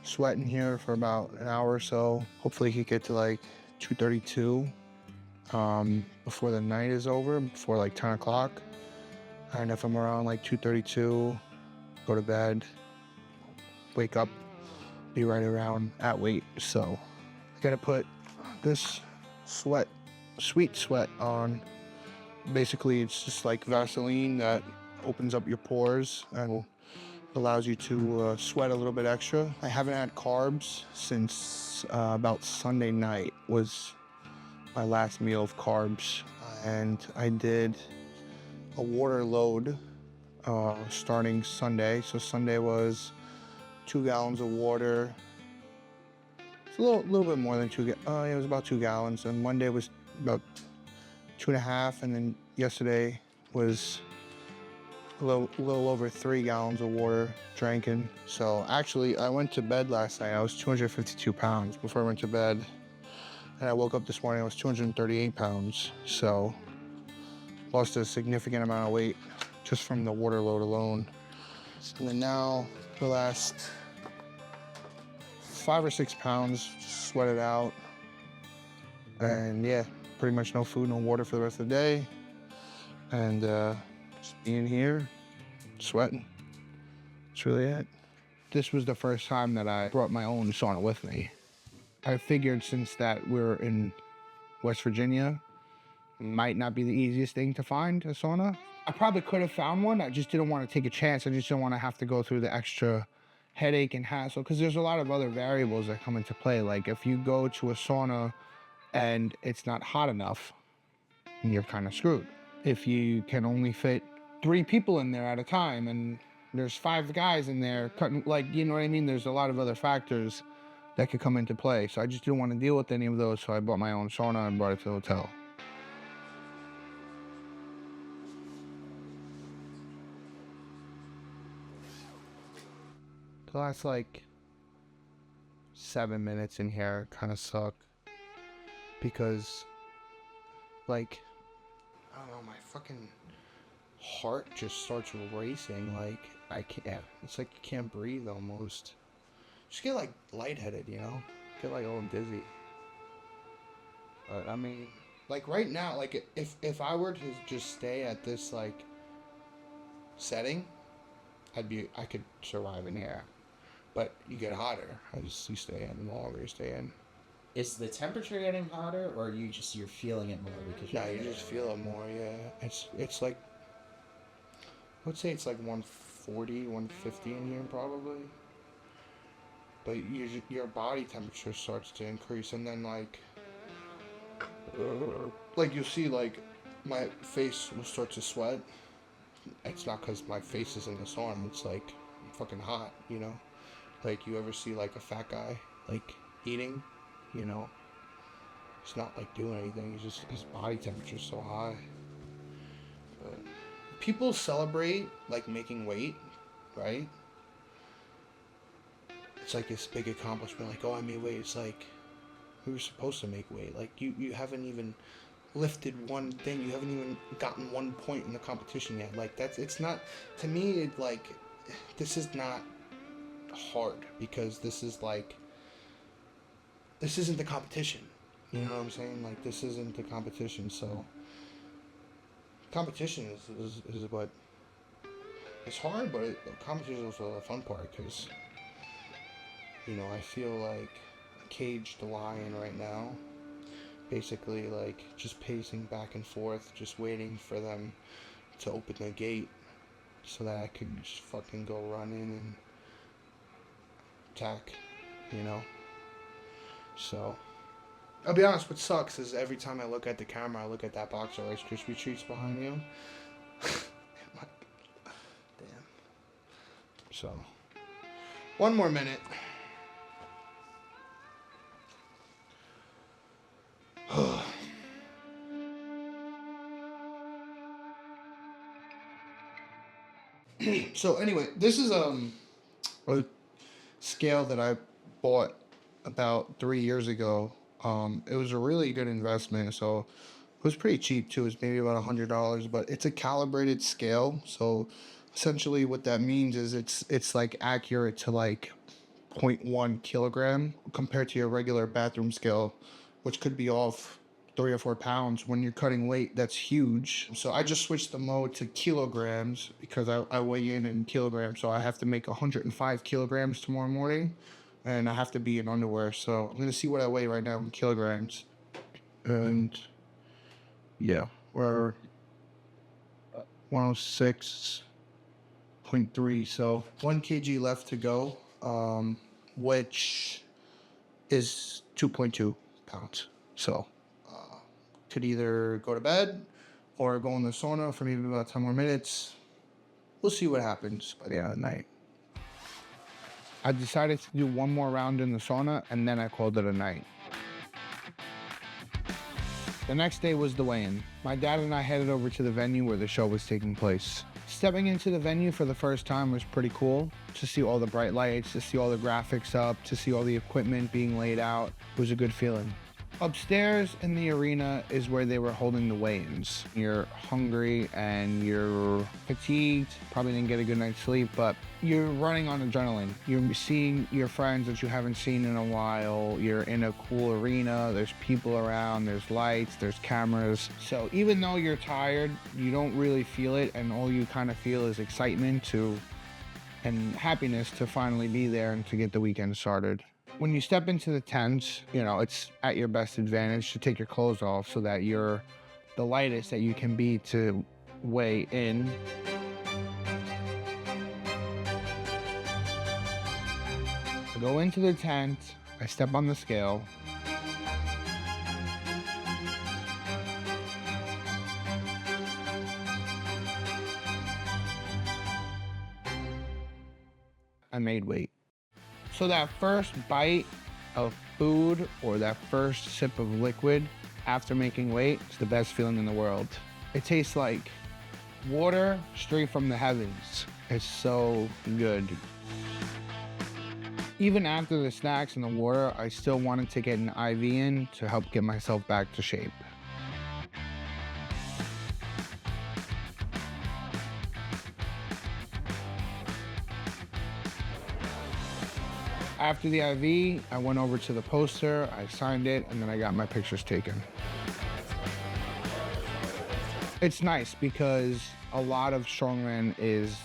sweat in here for about an hour or so. Hopefully he could get to like 232 before the night is over, before like 10 o'clock. And if I'm around like 232, go to bed, wake up, be right around at weight. So I gotta put this sweet sweat on. Basically, it's just like Vaseline that opens up your pores and allows you to sweat a little bit extra. I haven't had carbs since about Sunday night was my last meal of carbs. And I did a water load starting Sunday. So Sunday was 2 gallons of water. It's a little bit more than it was about 2 gallons. And Monday was about 2.5, and then yesterday was a little over 3 gallons of water drinking. So actually, I went to bed last night. I was 252 pounds before I went to bed. And I woke up this morning, I was 238 pounds. So lost a significant amount of weight just from the water load alone. And then now the last 5 or 6 pounds, just sweat it out. And yeah, pretty much no food, no water for the rest of the day. And just being here, sweating. That's really it. This was the first time that I brought my own sauna with me. I figured since that we're in West Virginia, might not be the easiest thing to find a sauna. I probably could have found one. I just didn't want to take a chance. I just didn't want to have to go through the extra headache and hassle, because there's a lot of other variables that come into play. Like if you go to a sauna and it's not hot enough, you're kind of screwed. If you can only fit 3 people in there at a time and there's 5 guys in there cutting, like, you know what I mean? There's a lot of other factors that could come into play. So I just didn't want to deal with any of those. So I bought my own sauna and brought it to the hotel. The last like 7 minutes in here kind of suck because, like, I don't know, my fucking heart just starts racing. Like I can't. It's like you can't breathe almost. Just get like lightheaded, you know? Get like all dizzy. But I mean, like right now, like if I were to just stay at this like setting, I could survive in here. But you get hotter as you stay in, the longer you stay in. Is the temperature getting hotter, or you're feeling it more because Yeah, you just feel it more. Yeah, it's like, let's say it's like 140, 150 in here probably. But your body temperature starts to increase, and then like you'll see like my face will start to sweat. It's not because my face is in the sauna. It's like fucking hot, you know. Like you ever see like a fat guy like eating, you know? He's not like doing anything. He's just, his body temperature is so high. But people celebrate like making weight, right? It's like this big accomplishment. Like, oh, I made weight. It's like we were supposed to make weight. Like you haven't even lifted one thing. You haven't even gotten 1 point in the competition yet. Like it's not, to me, it like, this is not hard because this is like, this isn't the competition. You know what I'm saying? Like this isn't the competition. So competition is what, it's hard, but competition is also the fun part because, you know, I feel like a caged lion right now. Basically, like, just pacing back and forth, just waiting for them to open the gate so that I could just fucking go run in and attack, you know? So, I'll be honest, what sucks is every time I look at the camera, I look at that box of Rice Krispie treats behind you. Damn. So, 1 more minute. So anyway, this is a scale that I bought about 3 years ago. It was a really good investment, so it was pretty cheap too. It was maybe about $100, but it's a calibrated scale. So essentially what that means is it's like accurate to like 0.1 kilogram compared to your regular bathroom scale, which could be off 3 or 4 pounds. When you're cutting weight, that's huge. So I just switched the mode to kilograms because I weigh in kilograms. So I have to make 105 kilograms tomorrow morning, and I have to be in underwear. So I'm gonna see what I weigh right now in kilograms. And yeah, we're 106.3. So 1 kg left to go, which is 2.2 pounds. So could either go to bed or go in the sauna for maybe about 10 more minutes. We'll see what happens by the end of the night. I decided to do 1 more round in the sauna, and then I called it a night. The next day was the weigh-in. My dad and I headed over to the venue where the show was taking place. Stepping into the venue for the first time was pretty cool. To see all the bright lights, to see all the graphics up, to see all the equipment being laid out. It was a good feeling. Upstairs in the arena is where they were holding the weigh-ins. You're hungry and you're fatigued, probably didn't get a good night's sleep, but you're running on adrenaline. You're seeing your friends that you haven't seen in a while. You're in a cool arena. There's people around, there's lights, there's cameras. So even though you're tired, you don't really feel it, and all you kind of feel is excitement and happiness to finally be there and to get the weekend started. When you step into the tent, you know, it's at your best advantage to take your clothes off so that you're the lightest that you can be to weigh in. I go into the tent, I step on the scale. I made weight. So that first bite of food or that first sip of liquid after making weight is the best feeling in the world. It tastes like water straight from the heavens. It's so good. Even after the snacks and the water, I still wanted to get an IV in to help get myself back to shape. After the IV, I went over to the poster, I signed it, and then I got my pictures taken. It's nice because a lot of strongman is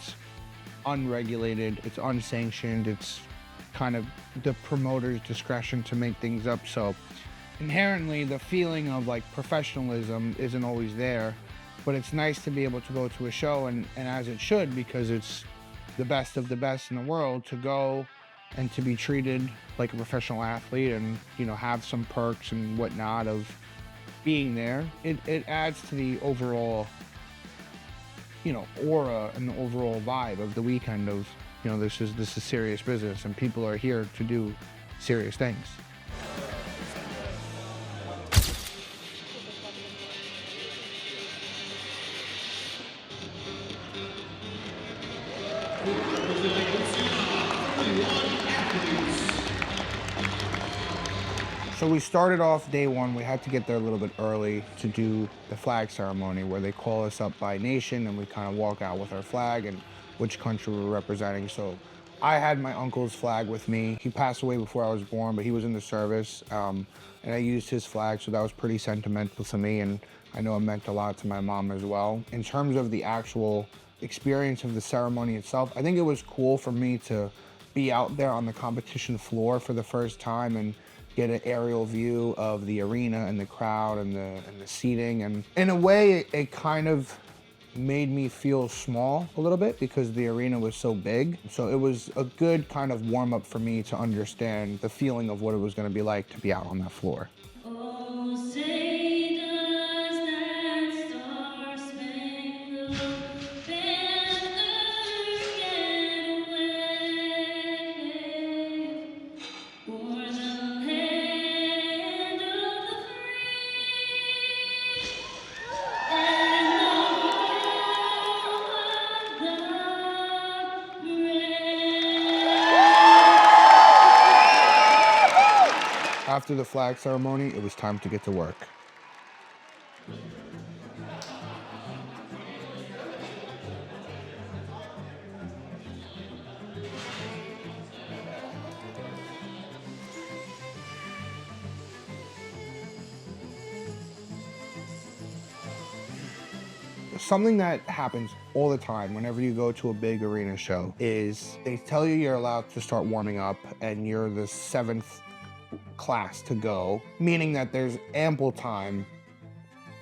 unregulated, it's unsanctioned, it's kind of the promoter's discretion to make things up. So inherently, the feeling of like professionalism isn't always there, but it's nice to be able to go to a show, and as it should, because it's the best of the best in the world, to go and to be treated like a professional athlete and, you know, have some perks and whatnot of being there. It adds to the overall, you know, aura and the overall vibe of the weekend of, you know, this is serious business and people are here to do serious things. So we started off day one. We had to get there a little bit early to do the flag ceremony where they call us up by nation and we kind of walk out with our flag and which country we're representing. So I had my uncle's flag with me. He passed away before I was born, but he was in the service. And I used his flag, so that was pretty sentimental to me, and I know it meant a lot to my mom as well. In terms of the actual experience of the ceremony itself, I think it was cool for me to be out there on the competition floor for the first time and get an aerial view of the arena and the crowd and the seating. And in a way, it kind of made me feel small a little bit because the arena was so big. So it was a good kind of warm up for me to understand the feeling of what it was going to be like to be out on that floor. After the flag ceremony, it was time to get to work. Something that happens all the time whenever you go to a big arena show is they tell you you're allowed to start warming up and you're the 7th class to go, meaning that there's ample time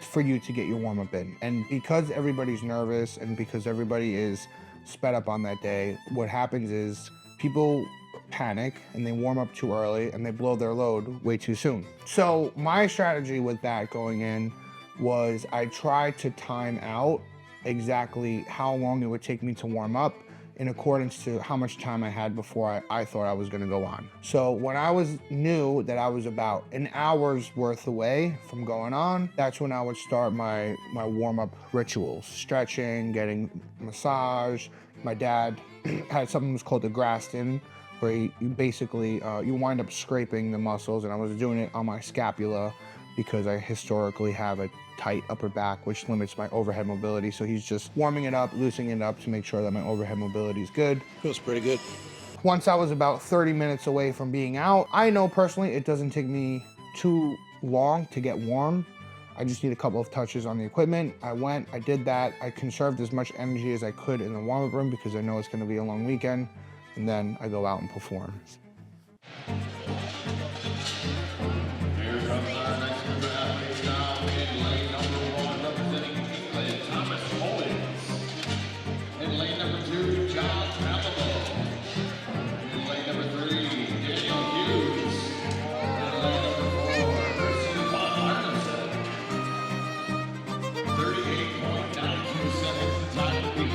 for you to get your warm-up in. And because everybody's nervous and because everybody is sped up on that day, what happens is people panic and they warm up too early and they blow their load way too soon. So my strategy with that going in was I tried to time out exactly how long it would take me to warm up in accordance to how much time I had before I thought I was gonna go on. So when I knew that I was about an hour's worth away from going on, that's when I would start my warm-up rituals, stretching, getting massage. My dad had something that was called a Graston, where you basically, you wind up scraping the muscles, and I was doing it on my scapula because I historically have a tight upper back, which limits my overhead mobility. So he's just warming it up, loosening it up to make sure that my overhead mobility is good. Feels pretty good. Once I was about 30 minutes away from being out, I know personally it doesn't take me too long to get warm. I just need a couple of touches on the equipment. I went, I did that. I conserved as much energy as I could in the warm-up room because I know it's gonna be a long weekend. And then I go out and perform. Here comes our next group of athletes now in lane number 1, representing England, Thomas Hollins. In lane number 2, Johnny Alimo. In lane number 3, Daniel Hughes. In lane number 4, Christian Von Arneson. 38.92 seconds the time to beat.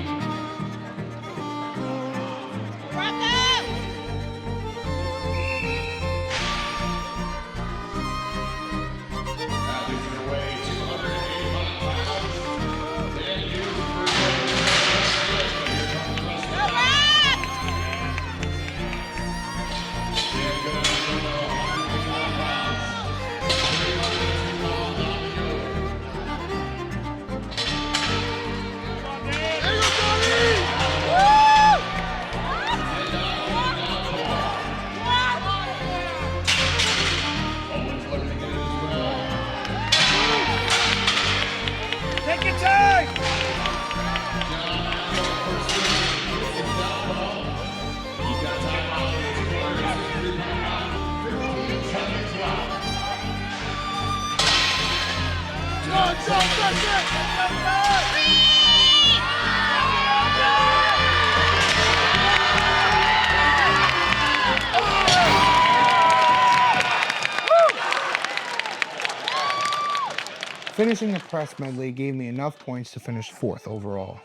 Finishing the press medley gave me enough points to finish 4th overall.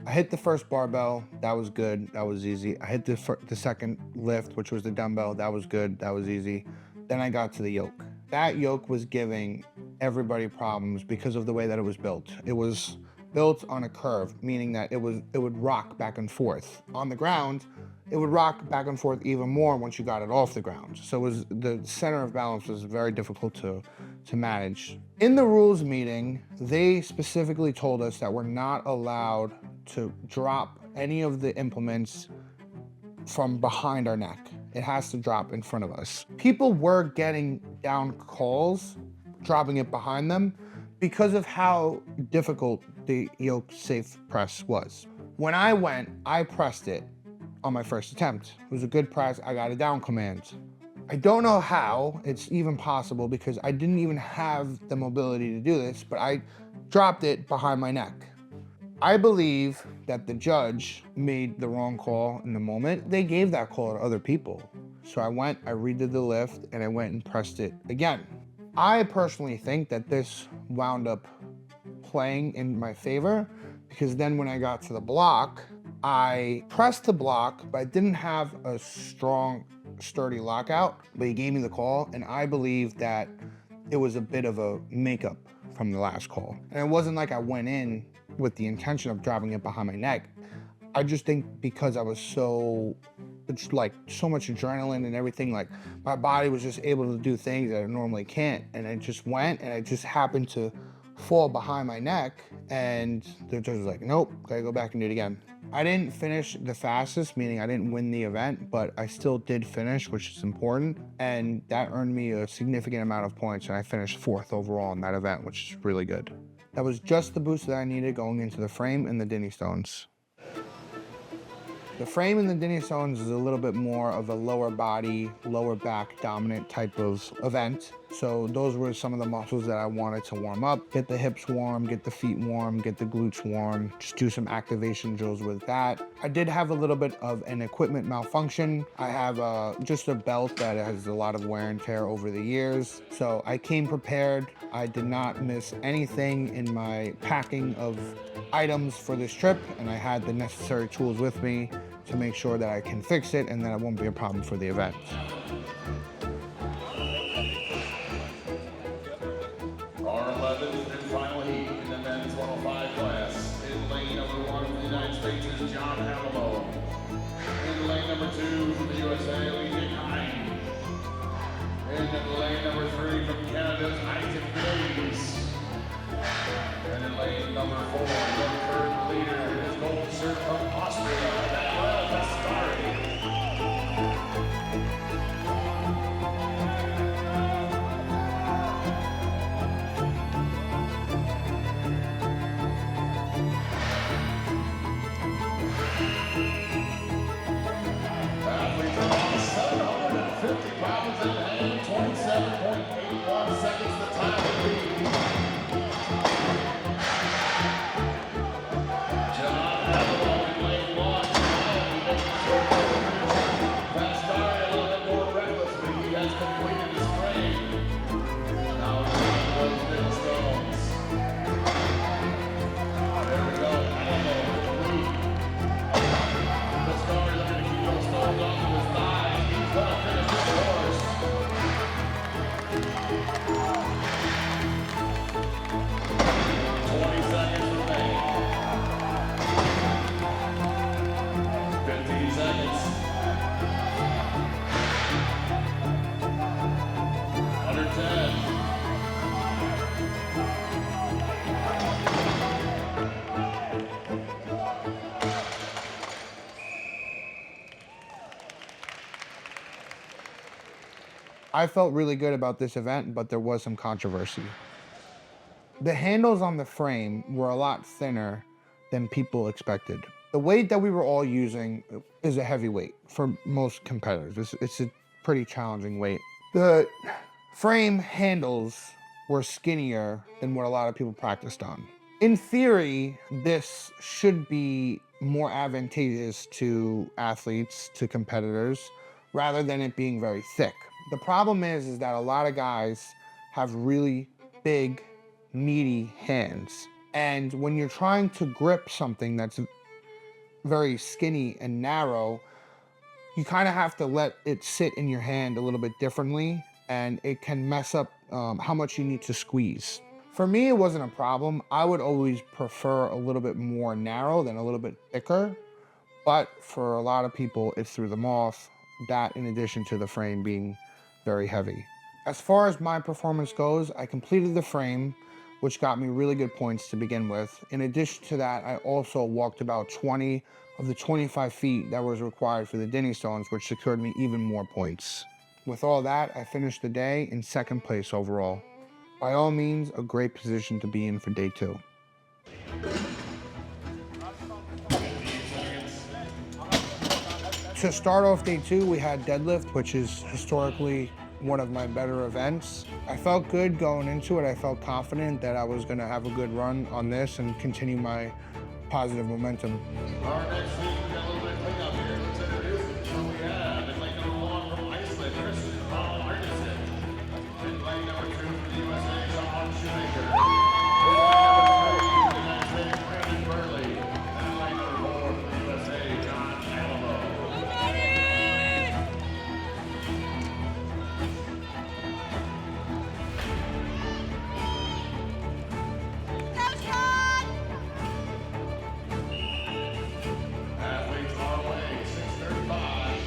I hit the first barbell, that was good, that was easy. I hit the second lift, which was the dumbbell, that was good, that was easy. Then I got to the yoke. That yoke was giving everybody problems because of the way that it was built. It was built on a curve, meaning that it would rock back and forth. On the ground, it would rock back and forth even more once you got it off the ground. So the center of balance was very difficult to manage. In the rules meeting, they specifically told us that we're not allowed to drop any of the implements from behind our neck. It has to drop in front of us. People were getting down calls, dropping it behind them, because of how difficult the yoke safe press was. When I went, I pressed it on my first attempt. It was a good press, I got a down command. I don't know how it's even possible because I didn't even have the mobility to do this, but I dropped it behind my neck. I believe that the judge made the wrong call in the moment. They gave that call to other people. So I went, I redid the lift, and I went and pressed it again. I personally think that this wound up playing in my favor because then when I got to the block, I pressed the block, but I didn't have a strong, sturdy lockout, but he gave me the call, and I believe that it was a bit of a makeup from the last call. And it wasn't like I went in with the intention of dropping it behind my neck. I just think because I was it's like so much adrenaline and everything, like my body was just able to do things that I normally can't. And I just went and I just happened to fall behind my neck, and the judge was like, nope, gotta go back and do it again. I didn't finish the fastest, meaning I didn't win the event, but I still did finish, which is important. And that earned me a significant amount of points, and I finished 4th overall in that event, which is really good. That was just the boost that I needed going into the frame and the Dinny Stones. The frame in the Dinny Stones is a little bit more of a lower body, lower back dominant type of event. So those were some of the muscles that I wanted to warm up. Get the hips warm, get the feet warm, get the glutes warm, just do some activation drills with that. I did have a little bit of an equipment malfunction. I have just a belt that has a lot of wear and tear over the years. So I came prepared. I did not miss anything in my packing of items for this trip, and I had the necessary tools with me to make sure that I can fix it and that it won't be a problem for the event. Our 11th and final heat in the men's 105 class. In lane number 1 of the United States is Johnny Alimo. In lane number 2 from the USA, Legion Hines. In lane number 3 from Canada's Isaac Games. And in lane number 4, your third leader is gold shirt from Austria, Manuel Vascari. Athletes are on 750 pounds and 27.81 seconds the time to beat. John Alimo in lane 1. Vascari a little bit more recklessly. He has completed his frame. Now he's on those big stones. There we go. Alimo with the lead. Vascari looking to keep those stones onto his thighs. He's going to finish this course. 20 seconds remaining. 15 seconds. Under 10. I felt really good about this event, but there was some controversy. The handles on the frame were a lot thinner than people expected. The weight that we were all using is a heavy weight for most competitors. It's a pretty challenging weight. The frame handles were skinnier than what a lot of people practiced on. In theory, this should be more advantageous to athletes, to competitors, rather than it being very thick. The problem is that a lot of guys have really big, meaty hands. And when you're trying to grip something that's very skinny and narrow, you kind of have to let it sit in your hand a little bit differently, and it can mess up how much you need to squeeze. For me, it wasn't a problem. I would always prefer a little bit more narrow than a little bit thicker, but for a lot of people, it threw them off. That in addition to the frame being very heavy. As far as my performance goes, I completed the frame, which got me really good points to begin with. In addition to that, I also walked about 20 of the 25 feet that was required for the Dinny Stones, which secured me even more points. With all that, I finished the day in second place overall. By all means, a great position to be in for day 2. To start off day 2, we had deadlift, which is historically one of my better events. I felt good going into it. I felt confident that I was gonna have a good run on this and continue my positive momentum. Our next week, we got a little bit of cleanup here. Let's introduce them. So we have in lane number 1 from Iceland, Christian Paul Arneson. In lane number 2 from the USA, Sean Shoemaker. In lane number 3 from the United States, Brandon Burley. And in lane number 4 from the USA, John Alimo. Athletes are weighing 635.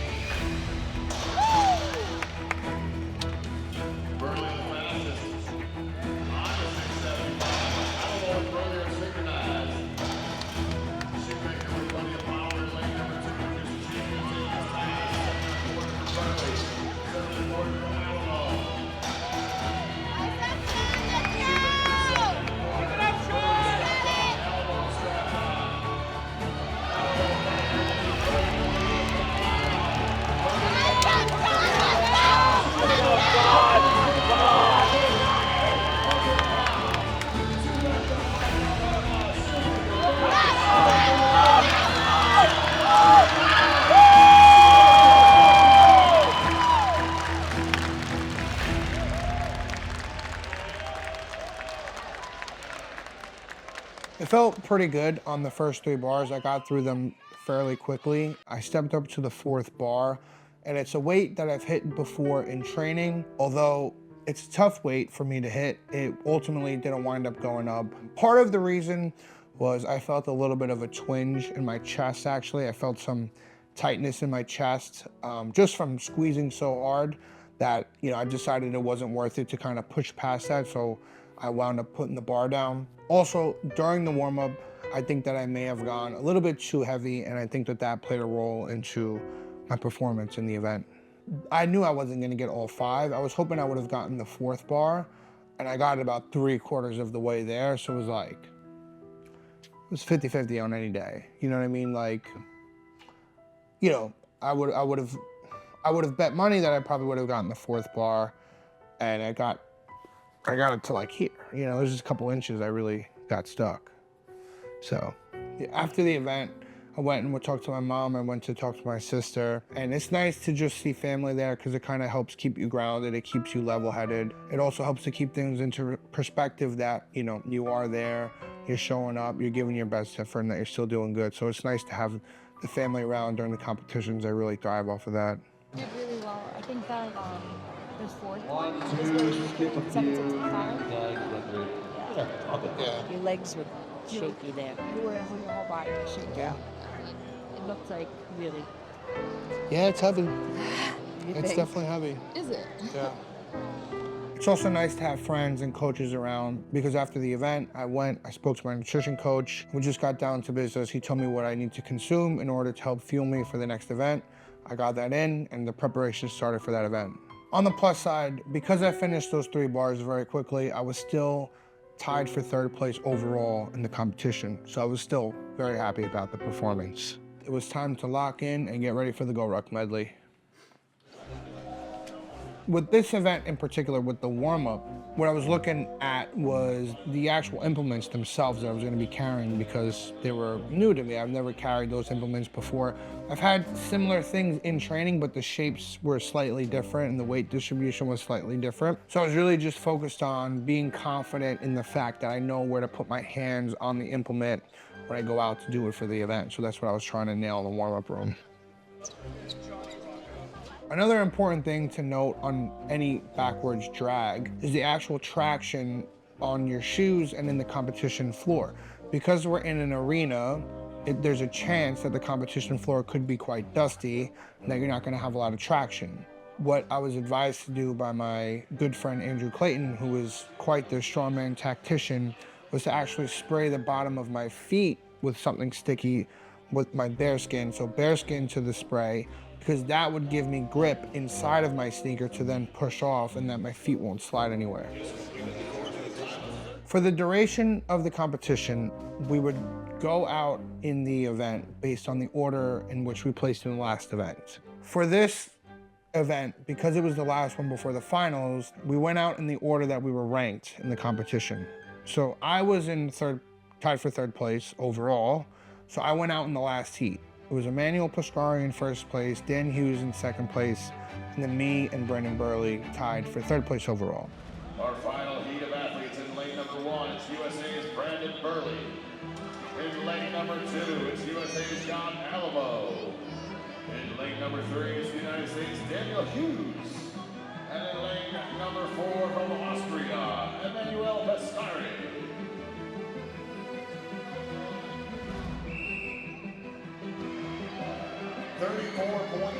Burley the fastest. On to 675. Alamo and Burley are synchronized. Shoemaker with plenty of power in lane number 2. Just taking his time. 7.25 for Burley. 7.25 for Alamo. It felt pretty good on the first 3 bars. I got through them fairly quickly. I stepped up to the 4th bar, and it's a weight that I've hit before in training. Although it's a tough weight for me to hit, it ultimately didn't wind up going up. Part of the reason was I felt a little bit of a twinge in my chest, actually. I felt some tightness in my chest just from squeezing so hard that, you know, I decided it wasn't worth it to kind of push past that, so I wound up putting the bar down. Also, during the warm-up, I think that I may have gone a little bit too heavy, and I think that that played a role into my performance in the event. I knew I wasn't gonna get all 5. I was hoping I would have gotten the 4th bar, and I got about 3/4 of the way there, so it was like, it was 50-50 on any day. You know what I mean? Like, you know, I would have bet money that I probably would have gotten the 4th bar, and I got it to like here. You know, there's just a couple inches I really got stuck. So yeah, after the event, I went and talked to my mom. I went to talk to my sister, and it's nice to just see family there because it kind of helps keep you grounded. It keeps you level-headed. It also helps to keep things into perspective that, you know, you are there, you're showing up, you're giving your best effort, and that you're still doing good. So it's nice to have the family around during the competitions. I really thrive off of that. Did really well. I think that the 4th one was really 765. Yeah. Your legs were shaky there. Your whole body was shaky. Yeah. It looked like really. Yeah, it's heavy. You It's think? definitely heavy. Is it? Yeah. It's also nice to have friends and coaches around because after the event, I spoke to my nutrition coach. We just got down to business. He told me what I need to consume in order to help fuel me for the next event. I got that in, and the preparation started for that event. On the plus side, because I finished those 3 bars very quickly, I was still tied for 3rd place overall in the competition. So I was still very happy about the performance. It was time to lock in and get ready for the Go Ruck medley. With this event in particular, with the warm-up, what I was looking at was the actual implements themselves that I was going to be carrying because they were new to me. I've never carried those implements before. I've had similar things in training, but the shapes were slightly different and the weight distribution was slightly different. So I was really just focused on being confident in the fact that I know where to put my hands on the implement when I go out to do it for the event. So that's what I was trying to nail in the warm-up room. Another important thing to note on any backwards drag is the actual traction on your shoes and in the competition floor. Because we're in an arena, there's a chance that the competition floor could be quite dusty and that you're not going to have a lot of traction. What I was advised to do by my good friend Andrew Clayton, who is quite the strongman tactician, was to actually spray the bottom of my feet with something sticky with my bearskin. So bearskin to the spray, because that would give me grip inside of my sneaker to then push off and that my feet won't slide anywhere. For the duration of the competition, we would go out in the event based on the order in which we placed in the last event. For this event, because it was the last one before the finals, we went out in the order that we were ranked in the competition. So I was tied for 3rd place overall, so I went out in the last heat. It was Emmanuel Pascari in 1st place, Dan Hughes in 2nd place, and then me and Brendan Burley tied for 3rd place overall. Our final heat of athletes in lane number 1, it's USA's Brandon Burley. In lane number 2, it's USA's Johnny Alimo. In lane number 3, it's the United States' Daniel Hughes. And in lane number 4 from Austria, Emmanuel Pascari. 34.7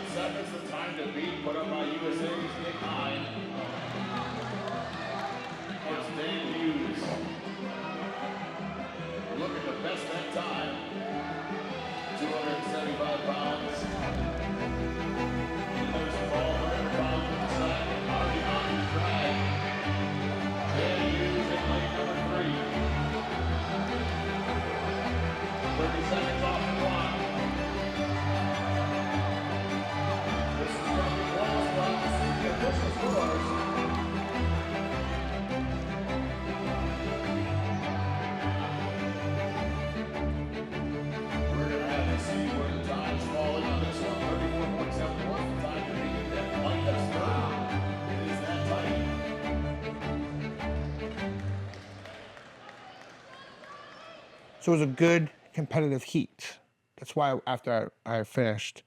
seconds, the time to beat, put up by USA's Nick Hine. It's Dave Hughes. Look at the best that time. 275 pounds. There's 1,200 pounds to the side. Harvey on his drag. Dave Hughes in lane number 3. 30 seconds off the clock. So it was a good competitive heat. That's why after I finished,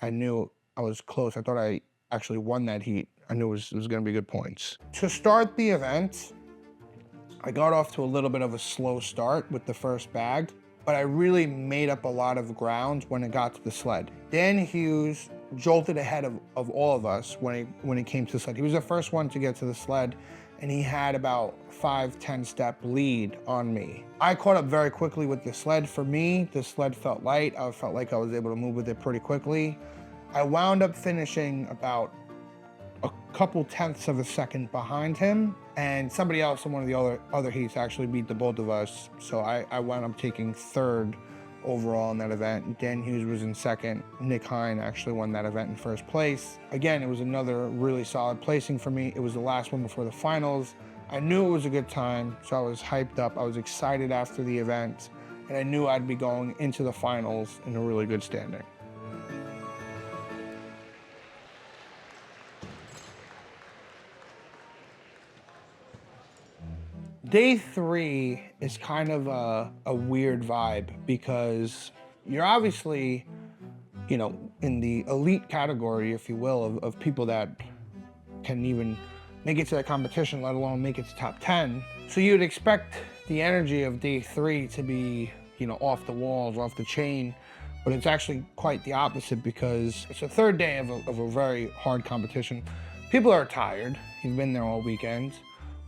I knew I was close. I thought I actually won that heat. I knew it was going to be good points. To start the event, I got off to a little bit of a slow start with the first bag, but I really made up a lot of ground when it got to the sled. Dan Hughes jolted ahead of all of us when it came to the sled. He was the first one to get to the sled, and he had about 5-10 step lead on me. I caught up very quickly with the sled. For me, the sled felt light. I felt like I was able to move with it pretty quickly. I wound up finishing about a couple tenths of a second behind him, and somebody else in one of the other heats actually beat the both of us. So I wound up taking third overall in that event. Dan Hughes was in second. Nick Hine actually won that event in first place. Again, it was another really solid placing for me. It was the last one before the finals. I knew it was a good time, so I was hyped up. I was excited after the event, and I knew I'd be going into the finals in a really good standing. Day 3 is kind of a weird vibe because you're obviously, you know, in the elite category, if you will, of people that can even make it to the competition, let alone make it to top 10. So you'd expect the energy of day 3 to be, you know, off the walls, off the chain, but it's actually quite the opposite because it's the third day of a very hard competition. People are tired. You've been there all weekend.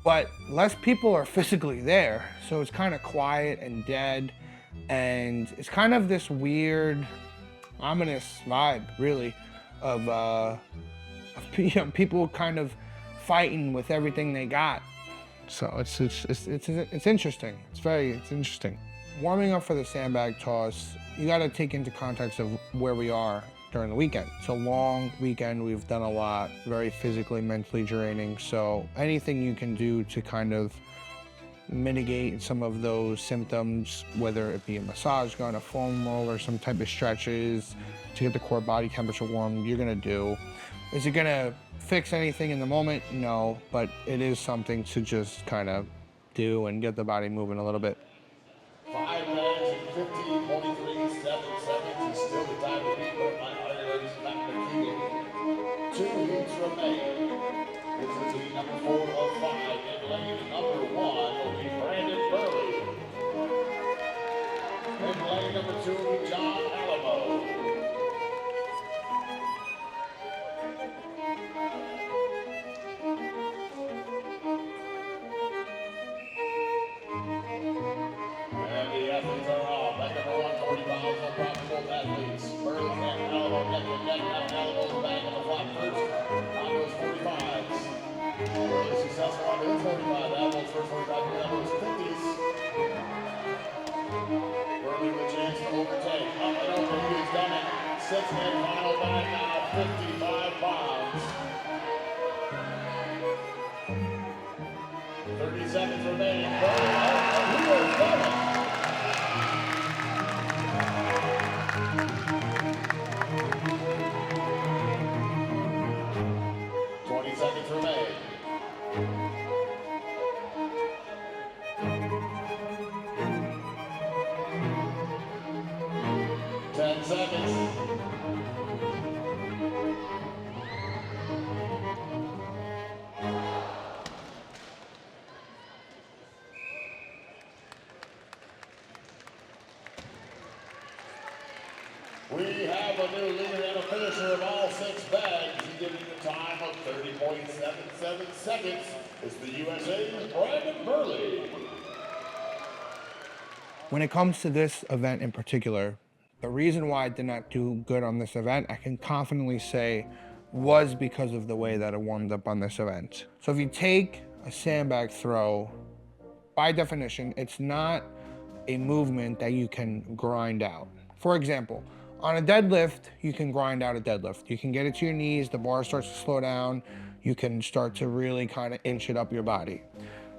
But less people are physically there, so it's kind of quiet and dead, and it's kind of this weird, ominous vibe, really, of you know, people kind of fighting with everything they got. So it's interesting. It's interesting. Warming up for the sandbag toss, you got to take into context of where we are during the weekend. It's a long weekend. We've done a lot, very physically, mentally draining. So anything you can do to kind of mitigate some of those symptoms, whether it be a massage gun, a foam roll, or some type of stretches to get the core body temperature warm, you're gonna do. Is it gonna fix anything in the moment? No, but it is something to just kind of do and get the body moving a little bit. 5 minutes and 15:43, 7 seconds is still the time to beat, but my Irish back to Kegel. 2 heats remain. This is heat number 4 of 5, and lane number 1 will be Brandon Burley. In lane number 2 will be John Alimo. Six-man final by now, 55 pounds. 30 seconds remaining. He has done it. Seconds remain. 10 seconds. We have a new leader and a finisher of all 6 bags. He did it in a time of 30.77 seconds. It's the USA's Brandon Burley. When it comes to this event in particular, the reason why I did not do good on this event, I can confidently say, was because of the way that I warmed up on this event. So if you take a sandbag throw, by definition, it's not a movement that you can grind out. For example, on a deadlift, you can grind out a deadlift. You can get it to your knees, the bar starts to slow down, you can start to really kind of inch it up your body.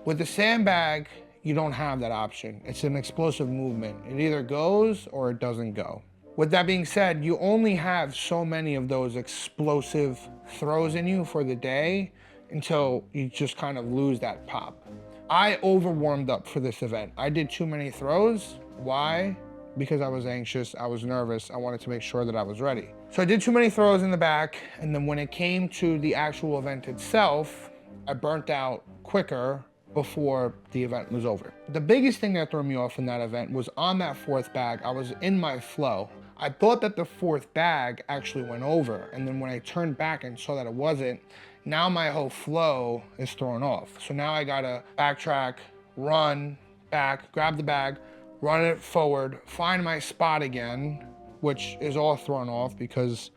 With the sandbag, you don't have that option. It's an explosive movement. It either goes or it doesn't go. With that being said, you only have so many of those explosive throws in you for the day until you just kind of lose that pop. I over-warmed up for this event. I did too many throws. Why? Because I was anxious, I was nervous, I wanted to make sure that I was ready. So I did too many throws in the back, and then when it came to the actual event itself, I burnt out quicker before the event was over. The biggest thing that threw me off in that event was on that fourth bag, I was in my flow. I thought that the fourth bag actually went over, and then when I turned back and saw that it wasn't, now my whole flow is thrown off. So now I gotta backtrack, run back, grab the bag, run it forward, find my spot again, which is all thrown off because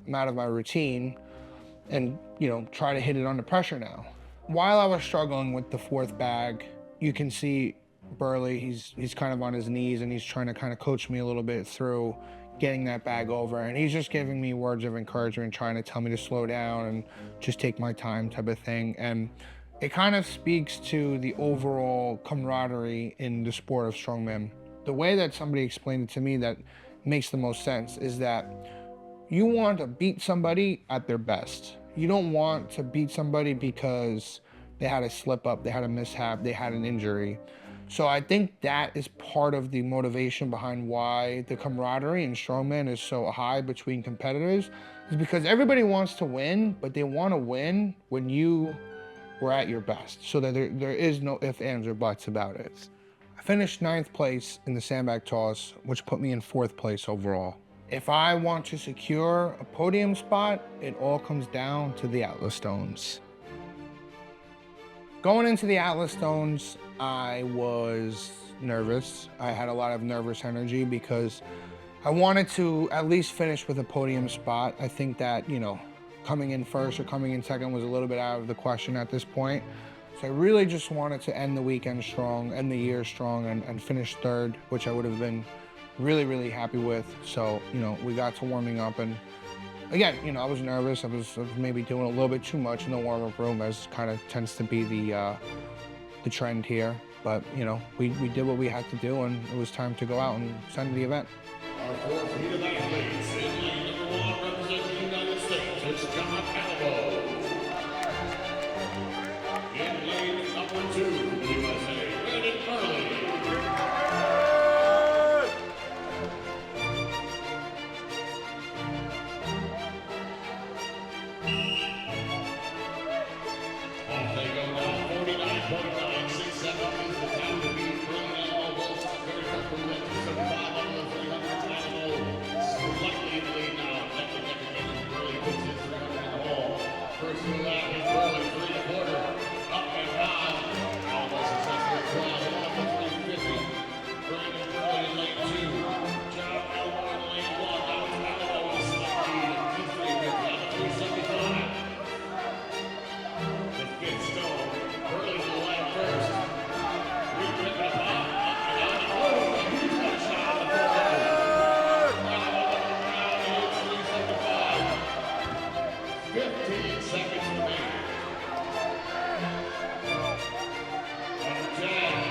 I'm out of my routine, and try to hit it under pressure now. While I was struggling with the fourth bag, you can see Burley, he's kind of on his knees and he's trying to kind of coach me a little bit through getting that bag over, and he's just giving me words of encouragement, trying to tell me to slow down and just take my time type of thing. And it kind of speaks to the overall camaraderie in the sport of strongman. The way that somebody explained it to me that makes the most sense is that you want to beat somebody at their best. You don't want to beat somebody because they had a slip up, they had a mishap, they had an injury. So I think that is part of the motivation behind why the camaraderie in strongman is so high between competitors, is because everybody wants to win, but they want to win when you were at your best, so that there is no ifs, ands, or buts about it. I finished 9th place in the sandbag toss, which put me in 4th place overall. If I want to secure a podium spot, it all comes down to the Atlas Stones. Going into the Atlas Stones, I was nervous. I had a lot of nervous energy because I wanted to at least finish with a podium spot. I think that, coming in first or coming in second was a little bit out of the question at this point. So I really just wanted to end the weekend strong, end the year strong, and finish 3rd, which I would have been really, really happy with. So, we got to warming up, and again, I was nervous. I was maybe doing a little bit too much in the warm-up room, as kind of tends to be the trend here. But, we did what we had to do, and it was time to go out and send the event. Our 4th heat of athletes, in lane number 1, representing the United States, it's Johnny Alimo. In lane number 2, USA, Brandon Burley. Off they go now, 49.967 is the time to beat. Brandon Alimo will top very comfortably at 275 on the 300 Alimo. Slightly in the lead now. Neck Burley puts his 300 in the hole. First to the lap is Burley, 3 1/4. Up and down. Almost successful 12 off the 350. Brandon Burley in lane 2. John Alimo in lane 1. Now it's Alimo in a slight lead at 2 350 on the 375. The 5th stone. Burley to the line first. 350 to pop. Up and down. Oh, a huge left shot on the 400. Alimo looking around. He hits 375. 15 seconds remaining. Number 10.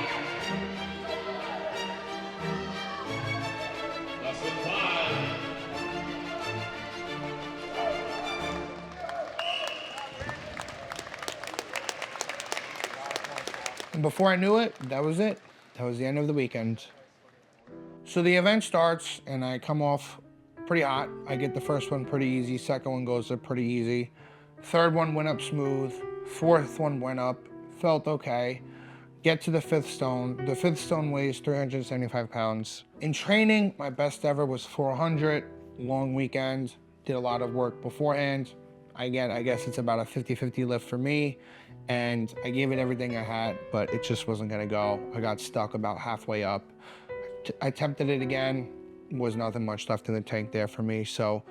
Less than 5. And before I knew it, that was it. That was the end of the weekend. So the event starts, and I come off pretty hot. I get the first one pretty easy. Second one goes up pretty easy. 3rd one went up smooth. 4th one went up, felt okay. Get to the 5th stone. The 5th stone weighs 375 pounds. In training, my best ever was 400. Long weekend. Did a lot of work beforehand. I guess it's about a 50-50 lift for me. And I gave it everything I had, but it just wasn't gonna go. I got stuck about halfway up. I attempted it again. Was nothing much left in the tank there for me. So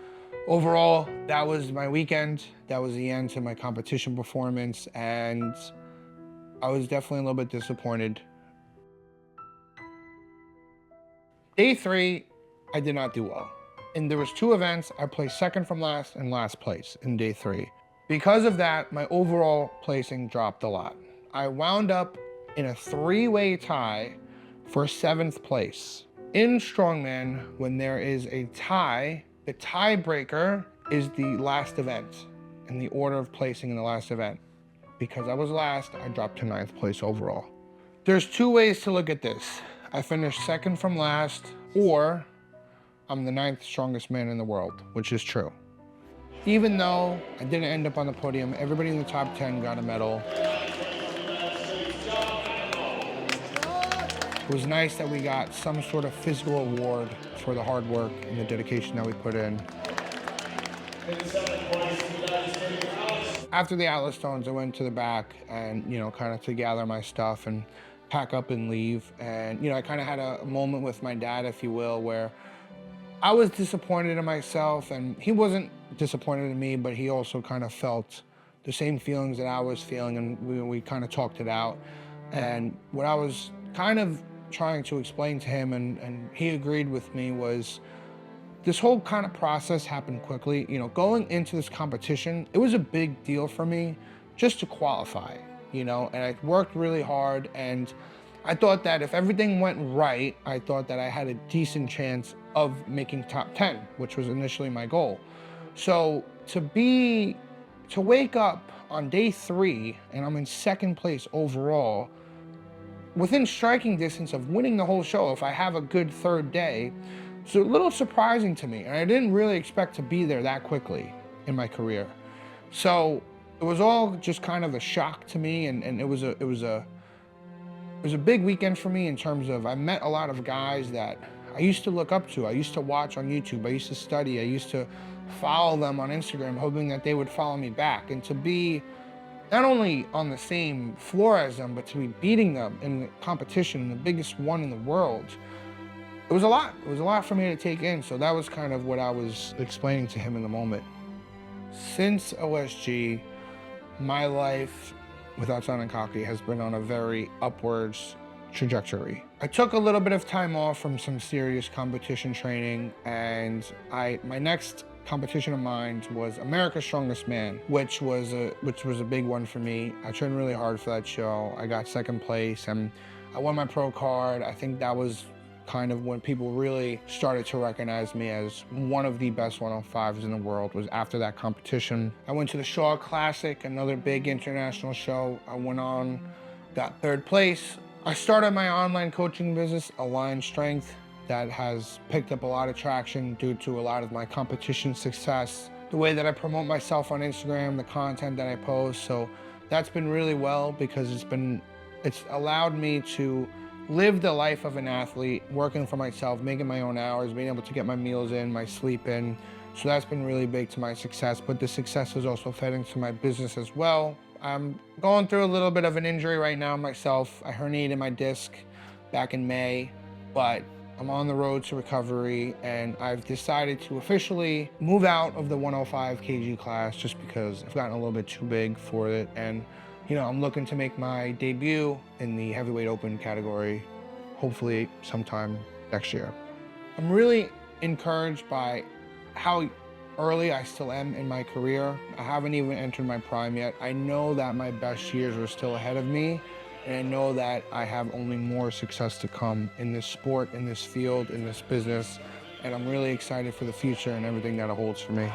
overall, that was my weekend. That was the end to my competition performance, and I was definitely a little bit disappointed. Day 3, I did not do well. And there was 2 events. I placed 2nd from last and last place in day 3. Because of that, my overall placing dropped a lot. I wound up in a 3-way tie for 7th place. In strongman, when there is a tie, the tiebreaker is the last event in the order of placing in the last event. Because I was last, I dropped to 9th place overall. There's 2 ways to look at this. I finished 2nd from last, or I'm the 9th strongest man in the world, which is true. Even though I didn't end up on the podium, everybody in the top 10 got a medal. it was nice that we got some sort of physical award for the hard work and the dedication that we put in. After the Atlas Stones, I went to the back and, kind of to gather my stuff and pack up and leave. And, I kind of had a moment with my dad, if you will, where I was disappointed in myself, and he wasn't disappointed in me, but he also kind of felt the same feelings that I was feeling, and we kind of talked it out. And what I was kind of trying to explain to him, and he agreed with me, was this whole kind of process happened quickly. Going into this competition, it was a big deal for me just to qualify, and I worked really hard, and I thought that if everything went right, I thought that I had a decent chance of making top 10, which was initially my goal. So to wake up on day 3 and I'm in 2nd place overall, within striking distance of winning the whole show if I have a good 3rd day, it's a little surprising to me, and I didn't really expect to be there that quickly in my career. So it was all just kind of a shock to me, and it was a big weekend for me in terms of I met a lot of guys that I used to look up to. I used to watch on YouTube. I used to study. I used to follow them on Instagram, hoping that they would follow me back. And to be not only on the same floor as them, but to be beating them in the competition, the biggest one in the world, it was a lot. It was a lot for me to take in. So that was kind of what I was explaining to him in the moment. Since OSG, my life, without sounding cocky, has been on a very upwards trajectory. I took a little bit of time off from some serious competition training, and my next competition of mine was America's Strongest Man, which was a big one for me. I trained really hard for that show. I got 2nd place, and I won my pro card. I think that was kind of when people really started to recognize me as one of the best 105s in the world, was after that competition. I went to the Shaw Classic, another big international show. I went on, got 3rd place. I started my online coaching business, Align Strength, that has picked up a lot of traction due to a lot of my competition success, the way that I promote myself on Instagram, the content that I post. So that's been really well, because it's allowed me to live the life of an athlete, working for myself, making my own hours, being able to get my meals in, my sleep in. So that's been really big to my success, but the success has also fed into my business as well. I'm going through a little bit of an injury right now myself. I herniated my disc back in May, but I'm on the road to recovery, and I've decided to officially move out of the 105 kg class just because I've gotten a little bit too big for it. And I'm looking to make my debut in the heavyweight open category, hopefully sometime next year. I'm really encouraged by how early I still am in my career. I haven't even entered my prime yet. I know that my best years are still ahead of me, and I know that I have only more success to come in this sport, in this field, in this business, and I'm really excited for the future and everything that it holds for me.